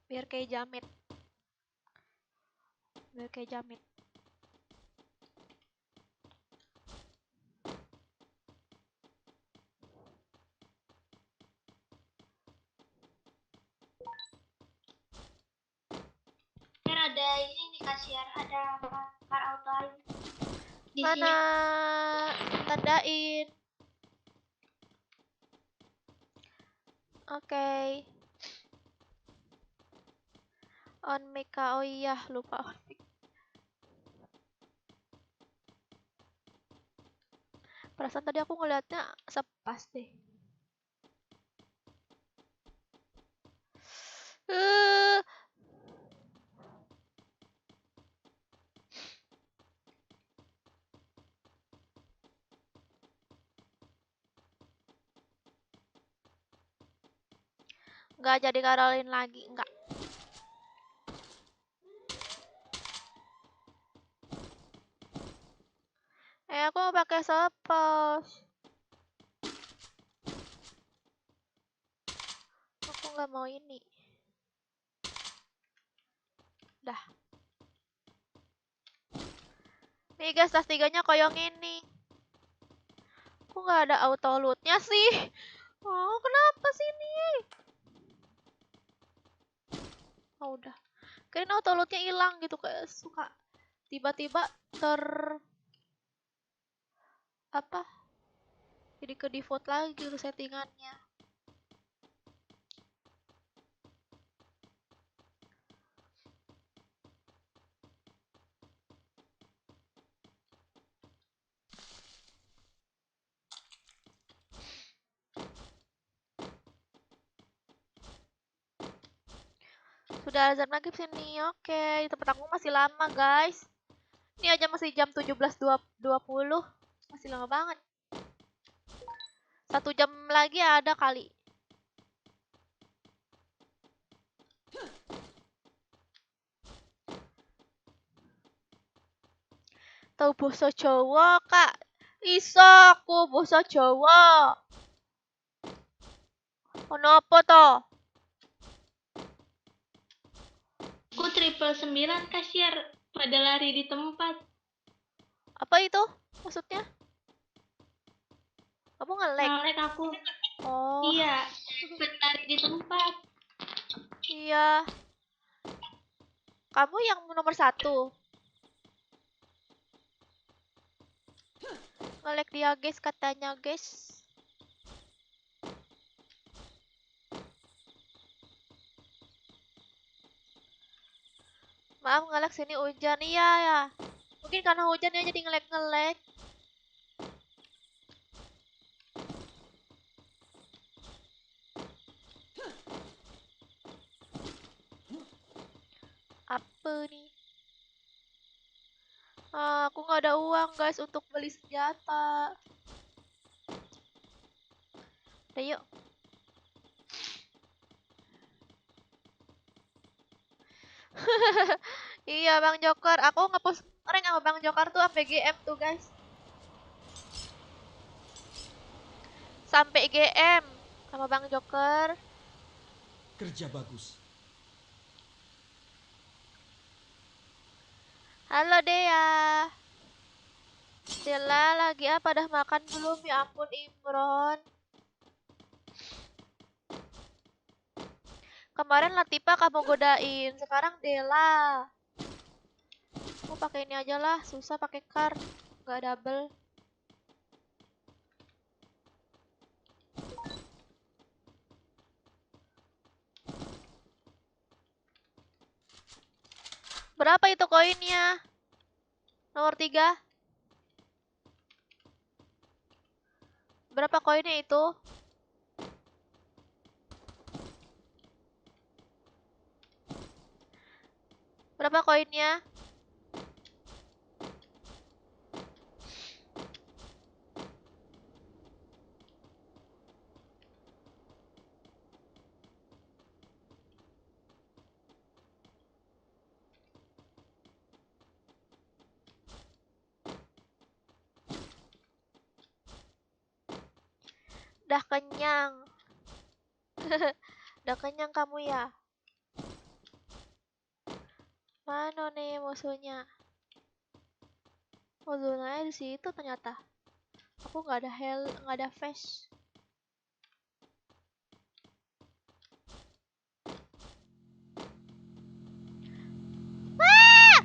Speaker 1: Biar kayak Jamit.
Speaker 6: Ada ini nih kasihan, ada car auto di
Speaker 1: Mana?
Speaker 6: sini.
Speaker 1: Tandain. Oke. On mic. Oh iya, lupa on mic. Perasaan tadi aku ngeliatnya sepas deh. Nggak jadi Caroline lagi, nggak. Aku mau pakai sepos. Aku nggak mau ini. Dah. Nih guys, tas 3-nya koyong ini. Kok nggak ada auto loot-nya sih? Oh, kenapa sih ini? Oh, udah. Kirain auto loot-nya hilang gitu, kayak suka tiba-tiba apa? Jadi ke default lagi gitu settingannya. Sudah azan maghrib sini. Oke, tempat aku masih lama, guys. Ini aja masih jam 17.20. Masih lama banget. 1 jam lagi ada kali. Tahu bahasa Jawa, Kak? Iso aku bahasa Jawa. Ono apa toh?
Speaker 6: Aku 999 kasihan pada lari di tempat.
Speaker 1: Apa itu maksudnya? Kamu nge-lag?
Speaker 6: Nge-lag aku.
Speaker 1: Oh.
Speaker 6: Iya, pada lari di tempat.
Speaker 1: Iya. Kamu yang nomor 1. Nge-lag dia, guys, katanya, guys. Maaf, nge-lag sini hujan. Iya ya. Mungkin karena hujan ya jadi nge-lag. Apa nih? Aku nggak ada uang, guys, untuk beli senjata. Udah yuk. Iya, Bang Joker. Aku nge-push rank sama Bang Joker tuh sampai GM tuh, guys. Sampai GM sama Bang Joker.
Speaker 3: Kerja bagus.
Speaker 1: Halo Dea. Dela lagi apa? Dah makan belum? Ya ampun, Imron. Kemarin Latifa kamu godain, sekarang Dela. Aku pakai ini aja lah, susah pakai car, nggak double. Berapa itu koinnya? Nomor 3. Berapa koinnya itu? Berapa koinnya? Dah kenyang. Udah kenyang kamu ya? Mana nih musuhnya? Musuhnya di situ ternyata. Aku nggak ada nggak ada face. Ah!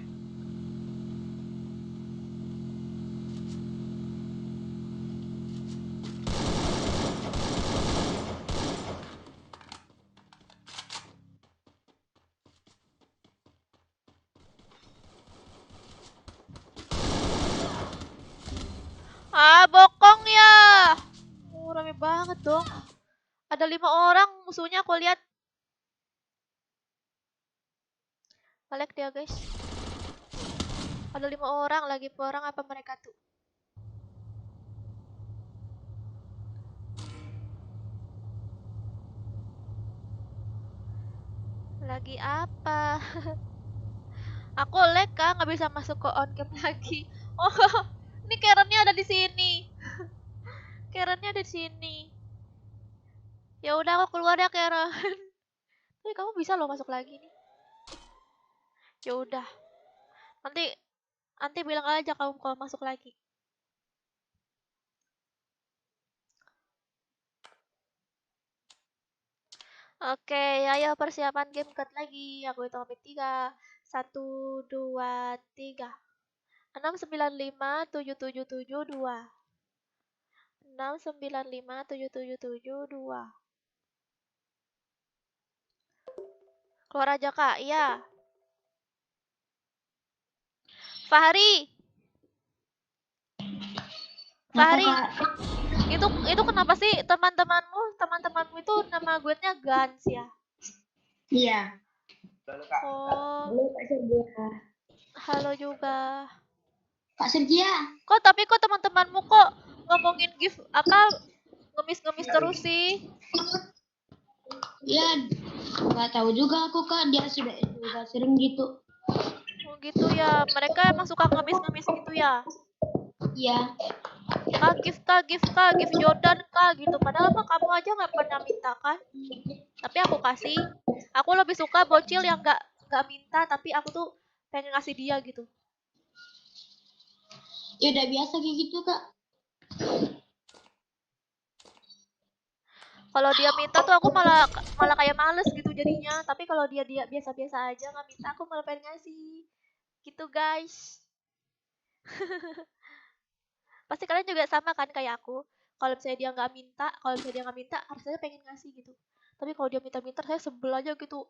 Speaker 1: Ah, bokong ya. Oh, rame banget dong. Ada 5 orang musuhnya aku lihat. Balik dia guys. Ada 5 orang lagi, orang apa mereka tuh? Lagi apa? Aku lag kah, nggak bisa masuk ke on cam lagi. Oh, ini Karennya ada di sini. Karennya ada di sini. Ya udah aku keluar ya Karen. Tapi kamu bisa loh masuk lagi nih. Ya udah. Nanti bilang aja kamu kalau masuk lagi. Oke, ayo persiapan game cut lagi. Aku hitung sampai 3. 1, 2, 3. 6, 9, 5, 7, 7, 7, 2. 6, 9, 5, 7, 7, 7, 2. Keluar aja kak, iya. Fahri. Fahri. Itu kenapa sih teman-temanmu itu nama guide-nya Gans ya?
Speaker 2: Iya.
Speaker 1: Oh,
Speaker 2: Halo Kak Sergia.
Speaker 1: halo juga.
Speaker 2: Kak Sergia.
Speaker 1: Tapi kok teman-temanmu kok ngomongin gift apa ngemis-ngemis terus sih?
Speaker 2: Ya, nggak tahu juga aku Kak, dia sudah sering gitu.
Speaker 1: Oh gitu ya, mereka emang suka ngemis-ngemis gitu ya?
Speaker 2: Iya.
Speaker 1: Gift Jordan kak gitu. Padahal mah kamu aja nggak pernah minta kan? Tapi aku kasih. Aku lebih suka bocil yang nggak minta, tapi aku tuh pengen ngasih dia gitu.
Speaker 2: Ya udah biasa kayak gitu Kak.
Speaker 1: Kalau dia minta tuh aku malah kayak males gitu jadinya. Tapi kalau dia biasa-biasa aja nggak minta, aku malah pengen ngasih. Gitu guys. Pasti kalian juga sama kan kayak aku. Kalau misalnya dia nggak minta, harusnya pengen ngasih gitu. Tapi kalau dia minta-minta, saya sebel aja gitu.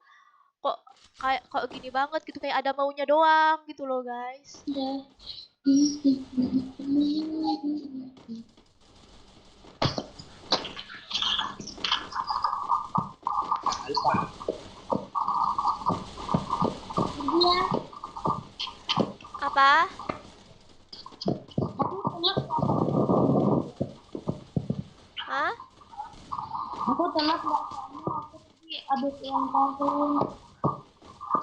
Speaker 1: Kok gini banget gitu, kayak ada maunya doang gitu loh guys.
Speaker 2: Iya.
Speaker 1: Apa? Hah?
Speaker 2: Aku telat aku habis ulang tahun.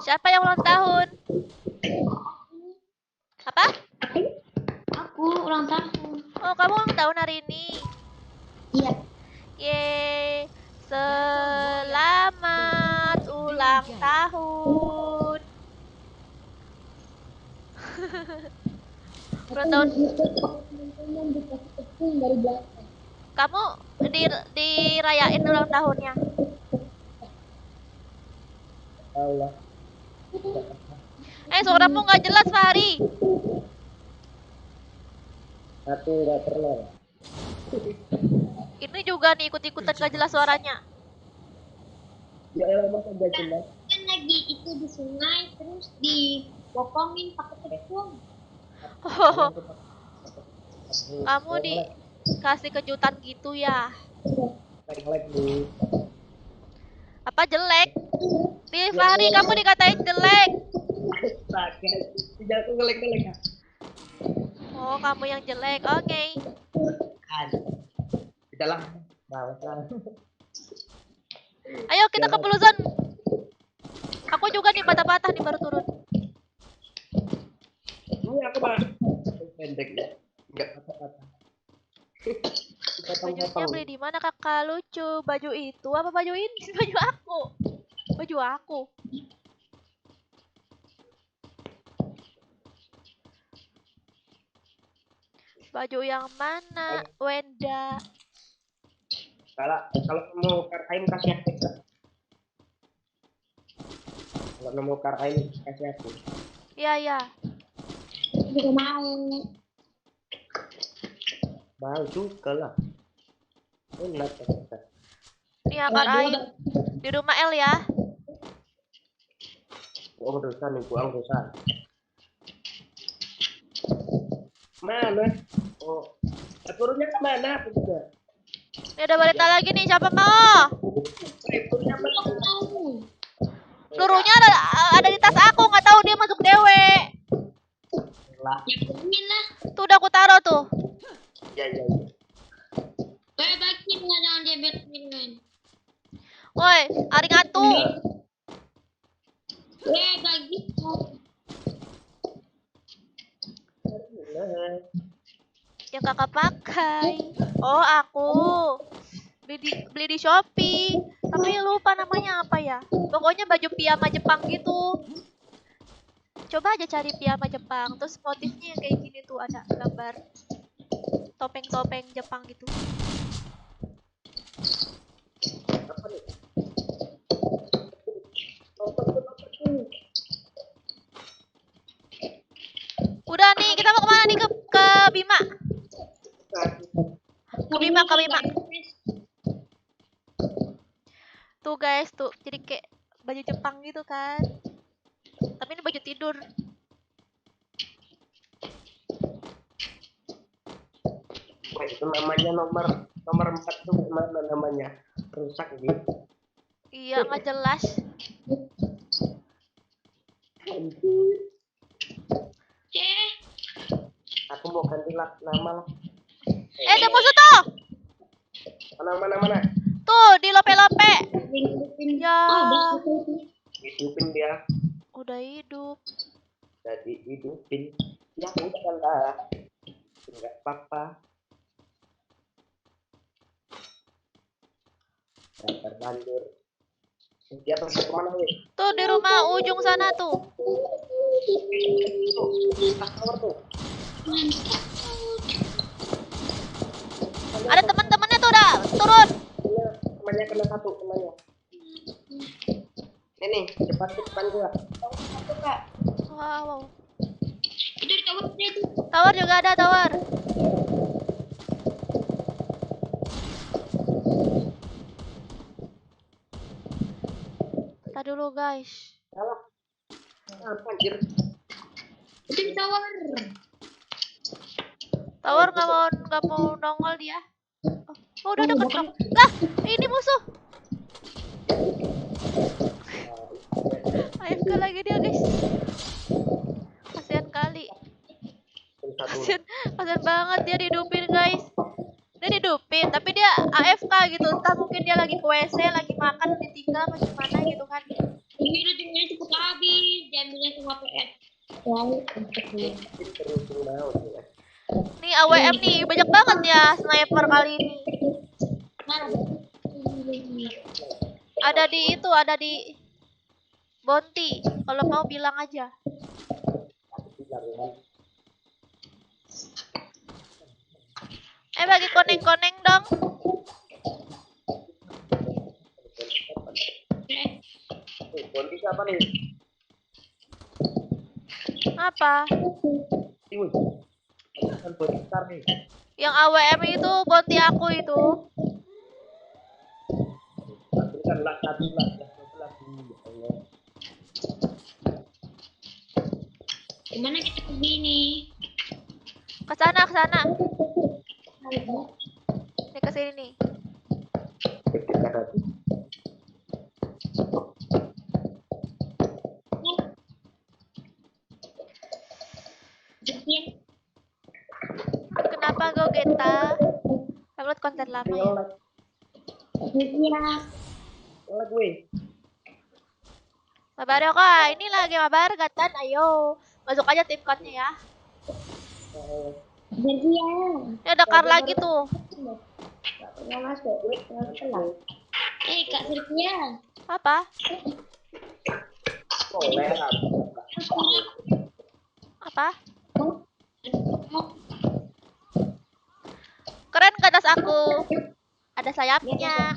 Speaker 1: Siapa yang ulang tahun? Apa?
Speaker 2: Aku ulang tahun.
Speaker 1: Oh, kamu ulang tahun hari ini.
Speaker 2: Iya.
Speaker 1: Yeay. Selamat ulang tahun. Ulang tahun. Kamu dirayain ulang tahunnya?
Speaker 5: Allah.
Speaker 1: Suaramu nggak jelas, Fahri.
Speaker 5: Aku nggak pernah.
Speaker 1: Ini juga nih ikut-ikutan gak jelas suaranya.
Speaker 5: Ya emang masa gak jelas.
Speaker 6: Kan lagi itu di sungai terus di Potongin pakai tepung.
Speaker 1: Oh, kamu dikasih kejutan gitu ya?
Speaker 5: Ngelek di
Speaker 1: Apa jelek? Di Fahri kamu dikatain jelek.
Speaker 5: tidak aku ngelek ya.
Speaker 1: Oh, kamu yang jelek. Oke.
Speaker 5: Tidaklah. Males lah.
Speaker 1: Ayo kita ke Blue Zone. Aku juga nih patah-patah nih baru turun.
Speaker 5: Ini aku mah pendek ya. Enggak apa-apa.
Speaker 1: Bajunya beli di mana kakak? Lucu. Baju itu apa baju ini? Baju aku. Baju aku. Baju yang mana? Wenda.
Speaker 5: Kalau mau karkain kasih aku. Kalau nemu karkain kasih aku.
Speaker 1: Iya, iya.
Speaker 6: Juga mau.
Speaker 5: Mau juga lah. Enak ya.
Speaker 1: Nih akar air. Di rumah El ya.
Speaker 5: Oh, dosa nih, buang dosa. Mana? Oh, turunnya ke mana? Aku juga.
Speaker 1: Ini ada berita lagi nih, siapa mau?
Speaker 5: Turunnya mana?
Speaker 1: Pelurunya ada di tas aku, nggak tahu dia masuk dewe.
Speaker 5: Lah,
Speaker 6: Ya kunin lah.
Speaker 1: Tuh udah aku taruh tuh.
Speaker 5: ya.
Speaker 6: Kayak bagi nggak jangan dia Batman.
Speaker 1: Woi, arigato.
Speaker 6: Bagi.
Speaker 1: Yang kakak pakai. Oh, aku. Beli di Shopee. Tapi lupa namanya apa ya. Pokoknya baju piyama Jepang gitu. Coba aja cari piyama Jepang. Terus motifnya yang kayak gini tuh ada gambar topeng-topeng Jepang gitu.
Speaker 5: Apa nih?
Speaker 1: Udah nih, kita mau kemana nih ke Bima? Ke Bima. Tuh guys, tuh jadi kayak baju Jepang gitu kan. Tapi ini baju tidur.
Speaker 5: Wah, itu namanya nomor 4 tuh gimana namanya? Rusak gitu.
Speaker 1: Iya, nggak jelas.
Speaker 5: Aku mau ganti nama lah.
Speaker 1: Ada musuh tuh.
Speaker 5: Mana?
Speaker 1: Tuh, di lope-lope. Ya,
Speaker 5: Hidupin dia.
Speaker 1: udah hidup.
Speaker 5: Jadi hidupin. Ya udah lah. Enggak apa-apa. Terlanjur. Dia pergi kemana weh?
Speaker 1: Tuh di rumah ujung sana tuh.
Speaker 5: Tas tower tuh.
Speaker 1: Ada teman-temannya tuh udah turun.
Speaker 5: Temannya kena satu temannya. Ini depan gua. Satu kak.
Speaker 1: Wow.
Speaker 6: Itu di tower dia tuh.
Speaker 1: Tower juga ada tower. Tadi dulu guys.
Speaker 5: Salah. Apa anjir?
Speaker 6: Itu di tower.
Speaker 1: Tower nggak mau nongol dia. Oh udah deket dong. Lah, ini musuh. AFK lagi dia guys. Kasian kali. Kasian banget dia dihidupin guys. Dia dihidupin tapi dia AFK gitu. Entah mungkin dia lagi ke WC, lagi makan, ditinggal apa gimana gitu kan.
Speaker 6: Ini udah tinggal cepet habis. Diambilnya sama PS. Wow.
Speaker 1: Nih AWM nih banyak banget ya sniper kali ini. Ada di Bonti. Kalau mau bilang aja. Bagi koneng-koneng dong.
Speaker 5: Bonti siapa nih?
Speaker 1: Apa?
Speaker 5: Wih. Kan Bonti besar nih.
Speaker 1: Yang AWM itu Bonti aku itu.
Speaker 5: Kan lah.
Speaker 6: Gimana kita pergi nih?
Speaker 1: Ke sana, ke sana. Nih ke sini nih.
Speaker 5: Kita tadi.
Speaker 1: Kenapa Gogeta? Upload konten lama ya?
Speaker 5: Ngelag gue.
Speaker 1: Mabar ya kak, ini lagi mabar Gatan, ayo. Masuk aja tim code-nya ya. Ini ada car lagi tuh.
Speaker 6: Kak Sylvia.
Speaker 1: Apa?
Speaker 5: Boleh lah.
Speaker 1: Apa? Keren gak tas aku? Ada sayapnya.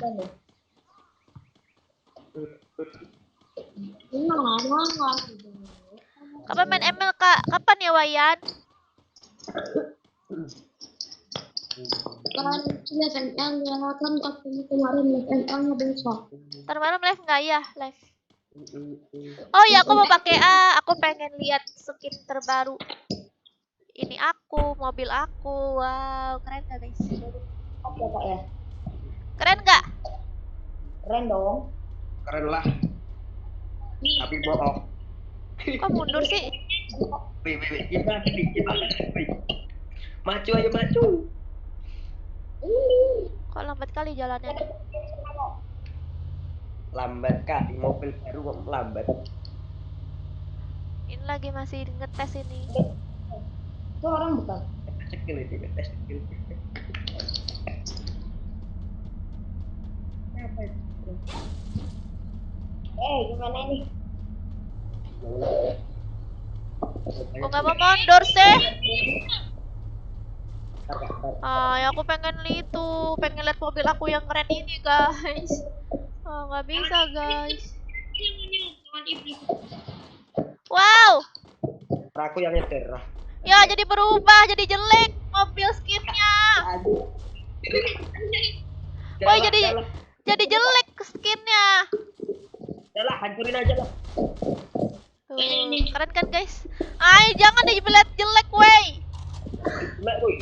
Speaker 1: Kapan main ML kak? Kapan ya Wayan?
Speaker 6: Kan live ML ya kan kemarin live ML-nya besok.
Speaker 1: Ntar malam live nggak ya? Live. Oh ya aku mau pakai aku pengen lihat skin terbaru. Ini aku, mobil aku. Wow, keren gak guys?
Speaker 2: Oke Kak ya.
Speaker 1: Keren gak?
Speaker 2: Keren dong.
Speaker 5: Keren lah. Tapi bohong.
Speaker 1: Kok mundur sih?
Speaker 5: Wih, gimana nih? Maju ayo maju.
Speaker 1: Kok lambat kali jalannya?
Speaker 5: Lambat kali mobil baru kok lambat.
Speaker 1: Ini lagi masih ngetes ini.
Speaker 2: Itu orang bukan?
Speaker 5: Skill itu, tes skill.
Speaker 2: Gimana ini?
Speaker 1: Kok nggak mau mundur sih? Ya aku pengen lihat mobil aku yang keren ini guys. Nggak bisa guys. Wow,
Speaker 5: Aku yang nyetir.
Speaker 1: ya jadi berubah, jadi jelek mobil skinnya. Woi jadi jelek skinnya.
Speaker 5: Yalah, hancurin aja lah.
Speaker 1: Keren kan guys? Jangan dibilang jelek wey.
Speaker 5: Jelek woi.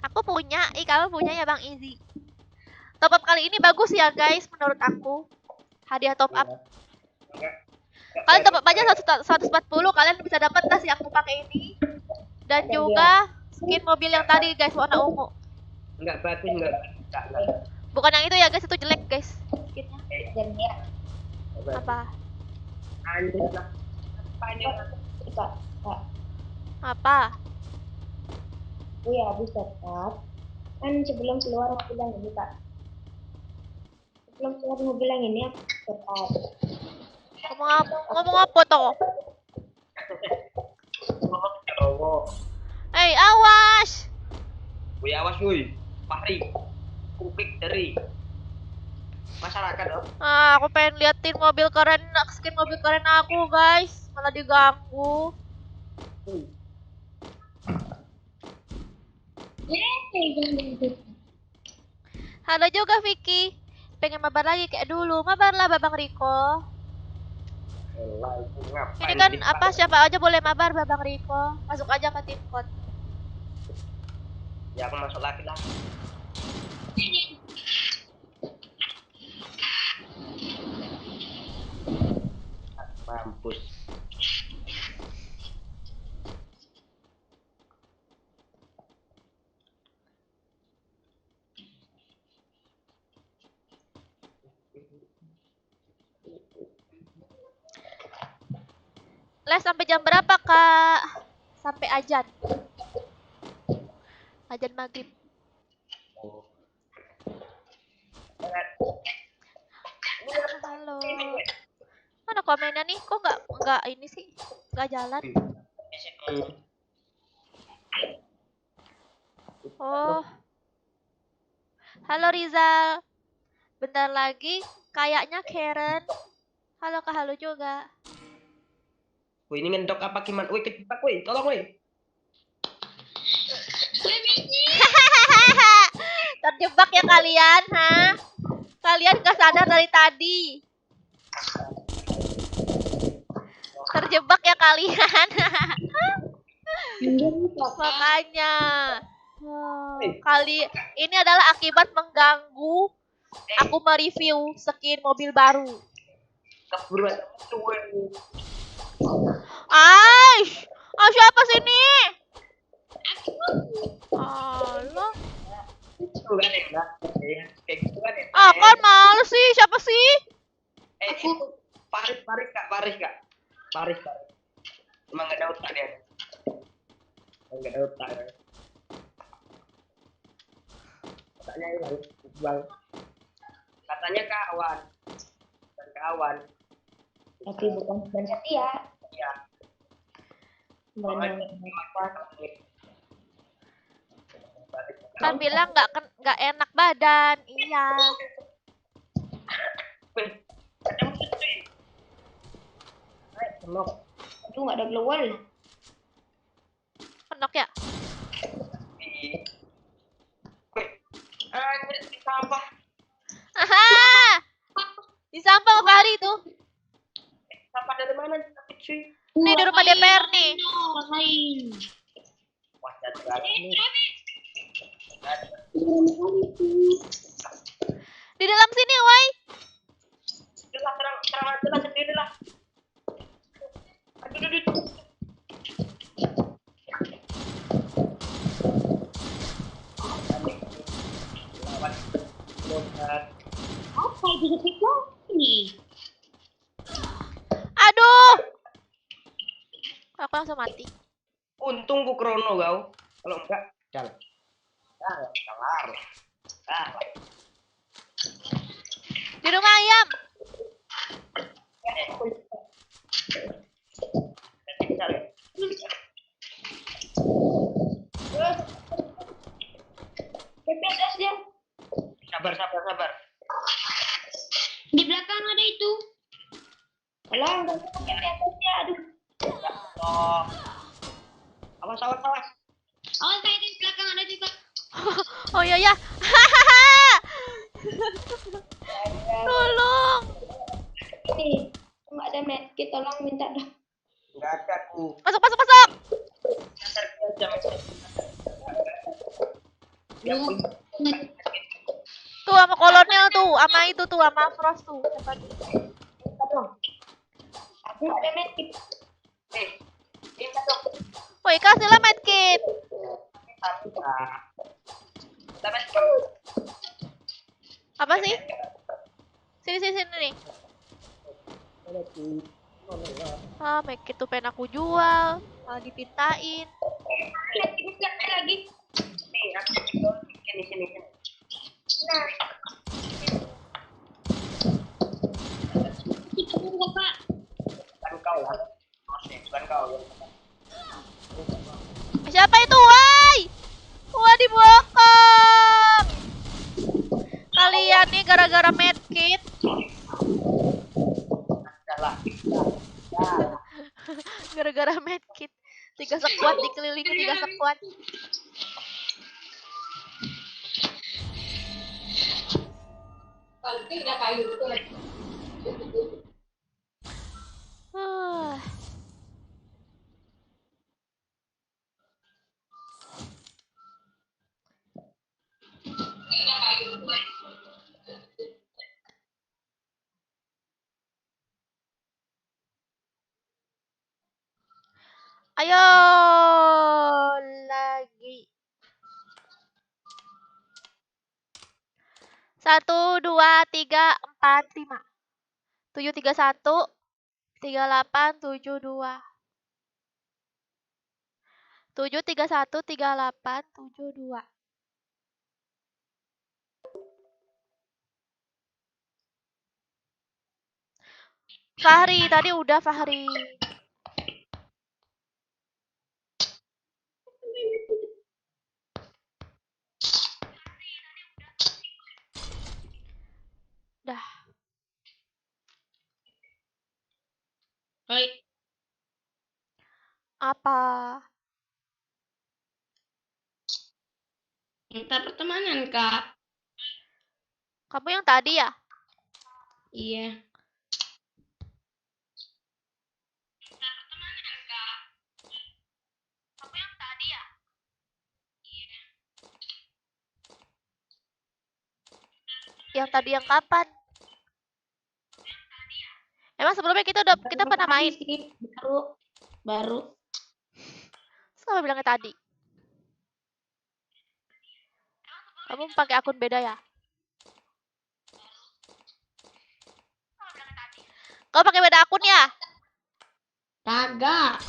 Speaker 1: Aku punya, kamu punya ya Bang Izzy. Top up kali ini bagus ya guys menurut aku. Hadiah top up. Kalian top up aja 140, kalian bisa dapat tas yang aku pakai ini. Dan juga skin mobil yang tadi guys warna ungu.
Speaker 5: Enggak bagus, enggak.
Speaker 1: Bukan yang itu ya guys, itu jelek guys skinnya.
Speaker 2: Dan ya.
Speaker 1: Apa?
Speaker 5: Anjir lah.
Speaker 2: Kak.
Speaker 1: Apa?
Speaker 2: Ya habis Kak. Kan sebelum keluar aku bilang ini Kak. Sebelum keluar mau bilang ini aku tetap.
Speaker 1: Ngomong apa toh?
Speaker 5: Oh.
Speaker 1: Awas!
Speaker 5: Woi, awas woi. Fahri. Kupik dari masyarakat dong.
Speaker 1: Aku pengen liatin mobil keren, skin mobil keren aku guys. Malah diganggu. Halo juga Vicky. Pengen mabar lagi kayak dulu. Mabarlah Babang Riko. Ini kan apa, siapa aja boleh mabar Babang Riko. Masuk aja ke tim code.
Speaker 5: Ya aku masuk lagi lah. Mampus.
Speaker 1: Les sampai jam berapa Kak? Sampai azan. Azan maghrib. Halo. Mana komennya nih? Kok nggak ini sih? Nggak jalan. Oh. Halo Rizal. Bentar lagi kayaknya Karen. Halo Kak, halo juga.
Speaker 5: Woi, ini ngendok apa gimana? Woi, kejebak woi, tolong woi.
Speaker 1: Terjebak ya kalian, ha? Kalian nggak sadar dari tadi. Terjebak ya kalian.
Speaker 2: Enggak, Kak.
Speaker 1: Makanya. Kali ini adalah akibat mengganggu aku mereview skin mobil baru.
Speaker 5: Keburu ada tuan.
Speaker 1: Aish, siapa sini? Allah.
Speaker 5: Itu kan enak. Ya, kayak gitu kan enak.
Speaker 1: Kan males sih, siapa sih?
Speaker 5: Itu Paris kak. Paris. Emang gak ada otak dia. Emang gak ada otak ya. Otaknya hilang. Bang. Katanya kawan. Bukan kawan.
Speaker 2: Tapi bukan teman setia.
Speaker 5: Iya.
Speaker 2: Mana
Speaker 1: Kan bilang nggak enak badan. Iya.
Speaker 5: Ada musuh cuy. Kenok.
Speaker 2: itu nggak ada global.
Speaker 1: Kenok ya?
Speaker 5: Anjir, di sampah.
Speaker 1: Aha. Di sampah apa hari itu?
Speaker 5: Sampah dari mana? Tapi cuy.
Speaker 1: Nih di rumah DPR nih.
Speaker 5: Wah, jatuh ini.
Speaker 1: Di dalam sini, woi.
Speaker 5: Serang aja lah sendiri lah. Aduh. Lawan lompat.
Speaker 6: Apa bisa pikir ini?
Speaker 1: Aduh. Aku langsung mati.
Speaker 5: Untung ku krono kau. Kalau enggak, jalan. Kelar.
Speaker 1: Di rumah ayam.
Speaker 2: PPS dia.
Speaker 5: Sabar.
Speaker 6: Di belakang ada itu.
Speaker 2: Alah, enggak ada PPS-nya. Aduh.
Speaker 5: Oh. Awas.
Speaker 6: Oh, saya di belakang ada juga.
Speaker 1: Oh iya ya. Tolong.
Speaker 2: Ini nggak ada medkit, tolong minta dong.
Speaker 5: Enggak ada ku.
Speaker 1: Masuk.
Speaker 5: Ntar aja masuk. Yang penting
Speaker 1: Tuh sama kolonel tuh, sama itu tuh, sama Frost tuh. Cepat.
Speaker 2: Minta dong. Aku nggak ada medkit.
Speaker 5: minta dong.
Speaker 1: Woi, kasihlah medkit.
Speaker 5: Dapat
Speaker 1: Apa sih? Sini nih. Medkit tuh pengen aku jual, malah dipintain.
Speaker 2: Medkitnya lagi.
Speaker 5: nih, aku sini.
Speaker 2: Nah,
Speaker 6: Itu Bapak.
Speaker 5: Bukan kau lah. Bukan kau ya.
Speaker 1: Siapa itu, woi? Wah, di belakang. Kalian nih gara-gara medkit.
Speaker 5: Adalah.
Speaker 1: Gara-gara medkit. 3 sekuat dikelilingi 3 sekuat. Ayo lagi. 1, 2, 3, 4, 5. 7, 3, 1, 3, 8, 7, 2. 7, 3, 1, 3, 8, 7, 2. Fahri, tadi udah Fahri. Dah.
Speaker 6: Hai.
Speaker 1: Apa?
Speaker 6: Minta pertemanan, Kak.
Speaker 1: Kamu yang tadi ya?
Speaker 6: Iya.
Speaker 1: Yang tadi yang kapan? Emang sebelumnya kita pernah
Speaker 2: Tadi
Speaker 1: main?
Speaker 2: sih, baru.
Speaker 1: Terus kamu bilangnya tadi. Kamu pakai akun beda ya? Kamu pakai beda akun ya?
Speaker 2: Kagak.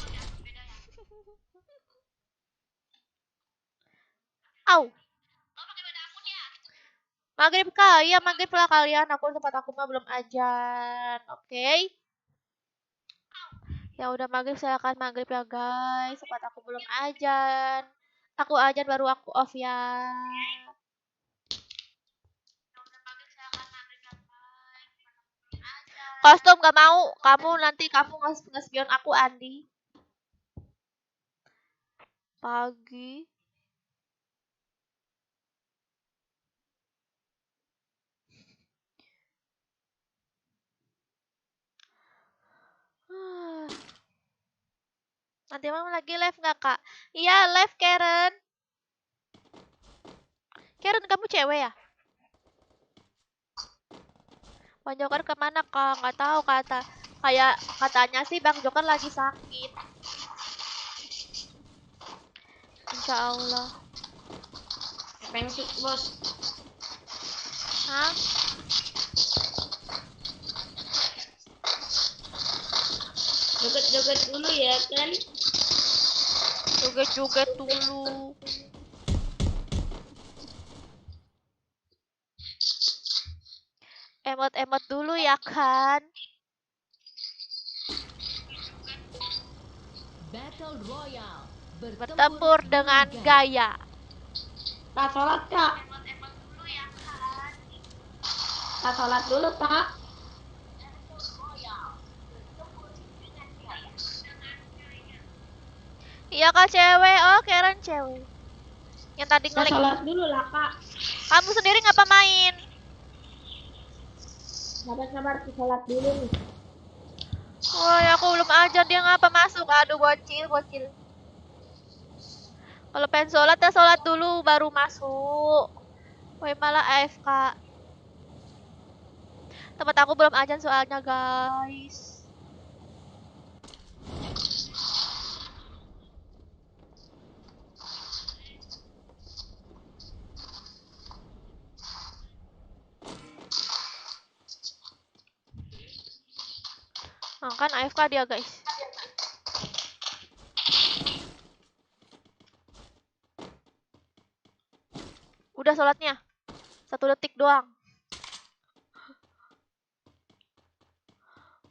Speaker 1: Au. Maghrib kah? Iya maghrib lah kalian. Tempat aku mah belum ajan. Oke. Ya udah maghrib silakan maghrib ya guys. Tempat aku belum ajan. Aku ajan baru aku off ya. Kostum gak mau. Kamu nge-spion aku Andi. Pagi. Nanti mama lagi live nggak kak? Iya live Karen. Karen kamu cewek ya? Bang Joker kemana kak? Nggak tahu katanya sih Bang Joker lagi sakit. Insya Allah.
Speaker 2: Pengsik bos.
Speaker 1: Hah?
Speaker 2: Joget-joget dulu ya kan?
Speaker 1: Joget-joget dulu. Emot-emot dulu ya kan?
Speaker 7: Battle Royale.
Speaker 1: Bertempur dengan gaya.
Speaker 2: Kak sholat kak. Kak sholat dulu kak.
Speaker 1: Iya kak cewek. Oh Karen cewek. Yang tadi
Speaker 2: Kak
Speaker 1: ngelik.
Speaker 2: sholat dulu lah kak.
Speaker 1: Kamu sendiri ngapa main?
Speaker 2: Sabar-sabar kak sholat dulu nih.
Speaker 1: Oh ya aku belum aja dia ngapa masuk. Aduh bocil. Kalau pengen sholat ya sholat dulu baru masuk. Woi malah AFK. Tempat aku belum ajan soalnya guys. Nah, kan AFK dia guys. Udah sholatnya. 1 detik doang.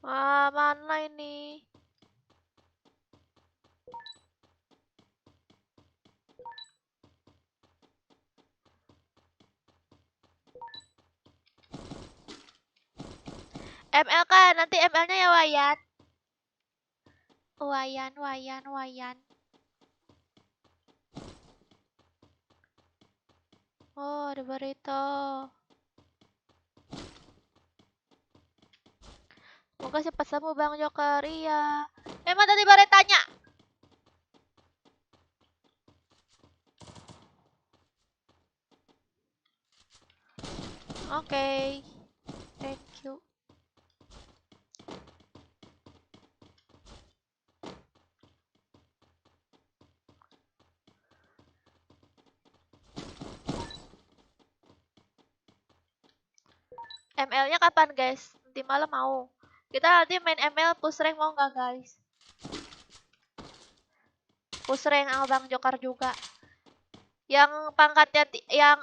Speaker 1: Ah, mana ini? ML kan, nanti ML-nya ya Wayan. Wayan. Oh, ada berita. Semoga cepat sembuh Bang Joker. Iya. Emang tadi beritanya. Oke. Thank you. ML-nya kapan guys? Nanti malam mau. Kita nanti main ML push rank mau nggak guys? Push rank sama Bang Joker juga. Yang pangkatnya yang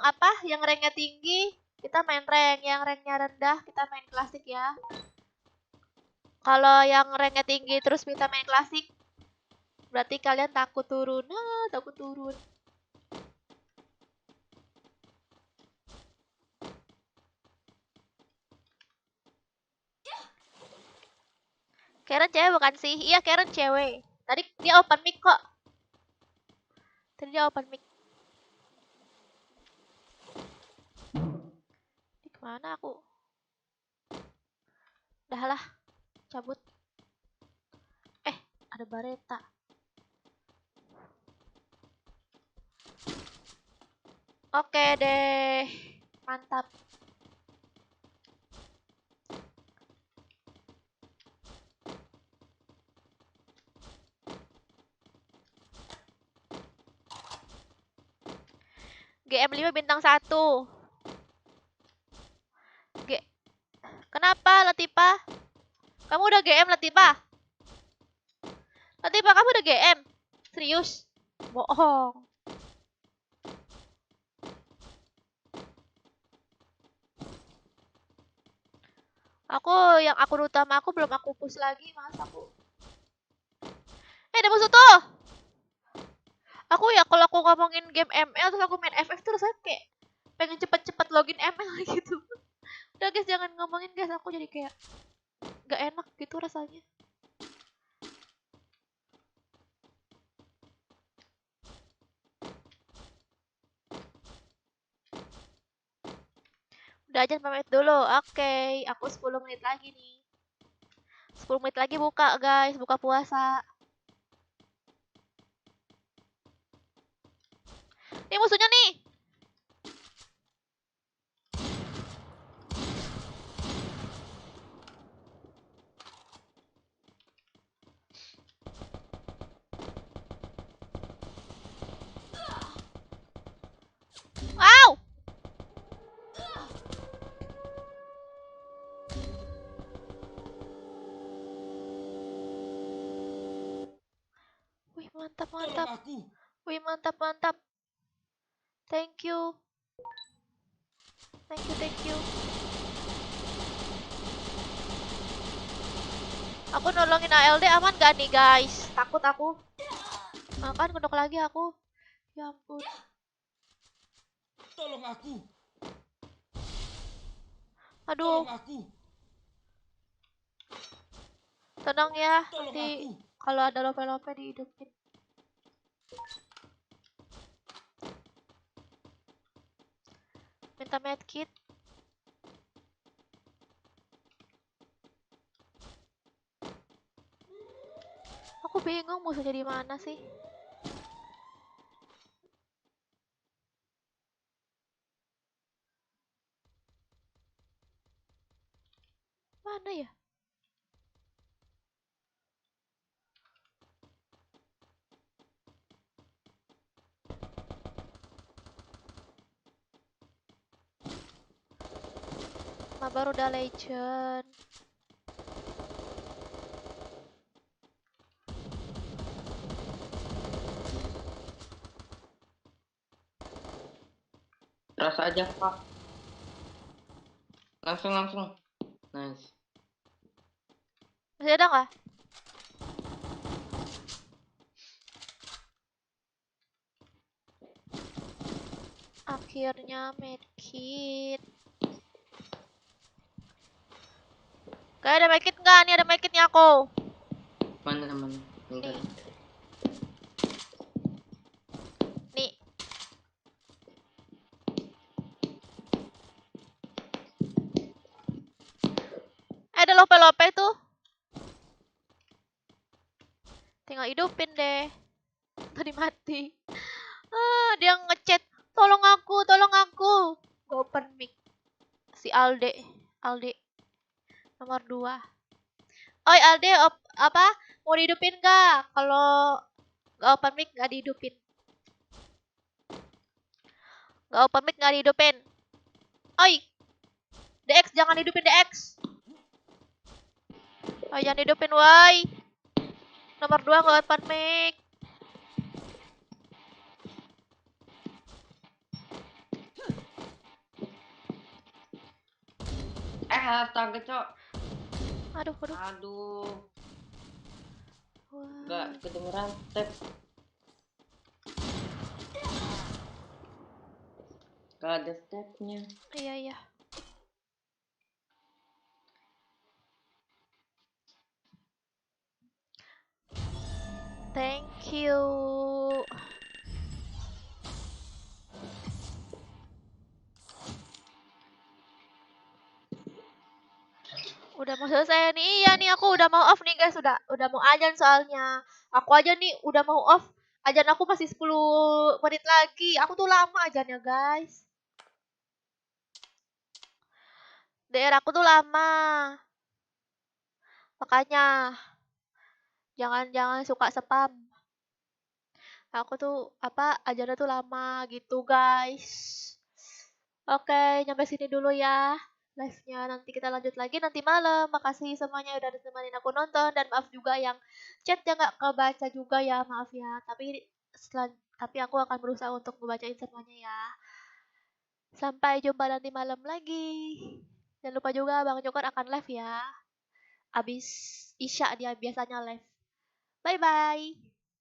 Speaker 1: ranknya tinggi kita main rank, yang ranknya rendah kita main klasik ya. Kalau yang ranknya tinggi terus kita main klasik, berarti kalian takut turun. Nah, takut turun. Karen cewek bukan sih? Iya, Karen cewek. Tadi dia open mic kok. Tadi dia open mic. Di kemana aku? Dah lah, cabut. Ada Bareta. Oke deh, mantap. GM 5 bintang 1. Kenapa Latifah? Kamu udah GM Latifah? Latifah kamu udah GM? Serius? Bohong. Yang akun utama aku belum aku push lagi, mas aku. Ada musuh tuh. Aku ya kalau aku ngomongin game ML terus aku main FF terus saya kayak pengen cepet-cepet login ML gitu. Udah guys, jangan ngomongin guys, aku jadi kayak gak enak gitu rasanya. Udah aja pamit dulu. Oke, aku 10 menit lagi nih. 10 menit lagi buka guys, buka puasa. Ini musuhnya nih. Wow. Wih, mantap, mantap.
Speaker 3: Tolong aku.
Speaker 1: Wih, mantap, mantap. Thank you. Thank you, thank you. Aku nolongin ALD aman gak nih guys? Takut aku. Makan kedok lagi aku. Ya ampun.
Speaker 3: Tolong aku.
Speaker 1: Aduh.
Speaker 3: Tolong aku.
Speaker 1: Tenang ya.
Speaker 3: Tolong
Speaker 1: Nanti
Speaker 3: aku.
Speaker 1: kalau ada lope-lope dihidupin. Minta medkit. Aku bingung musuhnya di mana sih. Mana ya? Mabar udah legend.
Speaker 5: Rasa aja, Pak. Langsung. Nice.
Speaker 1: Masih ada nggak? Akhirnya medkit. Kayak ada medkit nggak? Nih ada medkitnya aku.
Speaker 5: Mana? Bentar.
Speaker 1: Nih. Nih. Ada lope-lope tuh. Tinggal hidupin deh. Tadi mati. Dia ngechat. Tolong aku, tolong aku. Go open mic. Si Alde. Nomor 2. Oi Alde, apa? Mau dihidupin gak? Kalau gak open mic gak dihidupin. Gak open mic gak dihidupin. Oi. DX jangan hidupin DX. Oi jangan hidupin woi. Nomor 2 gak open mic.
Speaker 5: Astaga, Cok.
Speaker 1: Aduh.
Speaker 5: Gak kedengeran tap. Gak ada stepnya.
Speaker 1: Iya. Thank you. Udah mau selesai nih. Iya nih aku udah mau off nih guys. Udah mau azan soalnya. Aku aja nih udah mau off. Azan aku masih 10 menit lagi. Aku tuh lama azannya guys. DR aku tuh lama. Makanya jangan suka spam. Aku tuh ajarnya tuh lama gitu, guys. Oke, nyampe sini dulu ya live-nya. Nanti kita lanjut lagi nanti malam. Makasih semuanya udah nemenin aku nonton dan maaf juga yang chatnya nggak kebaca juga ya, maaf ya. Tapi aku akan berusaha untuk ngebacain semuanya ya. Sampai jumpa nanti malam lagi. Jangan lupa juga Bang Jokor akan live ya. Abis Isya dia biasanya live. Bye bye.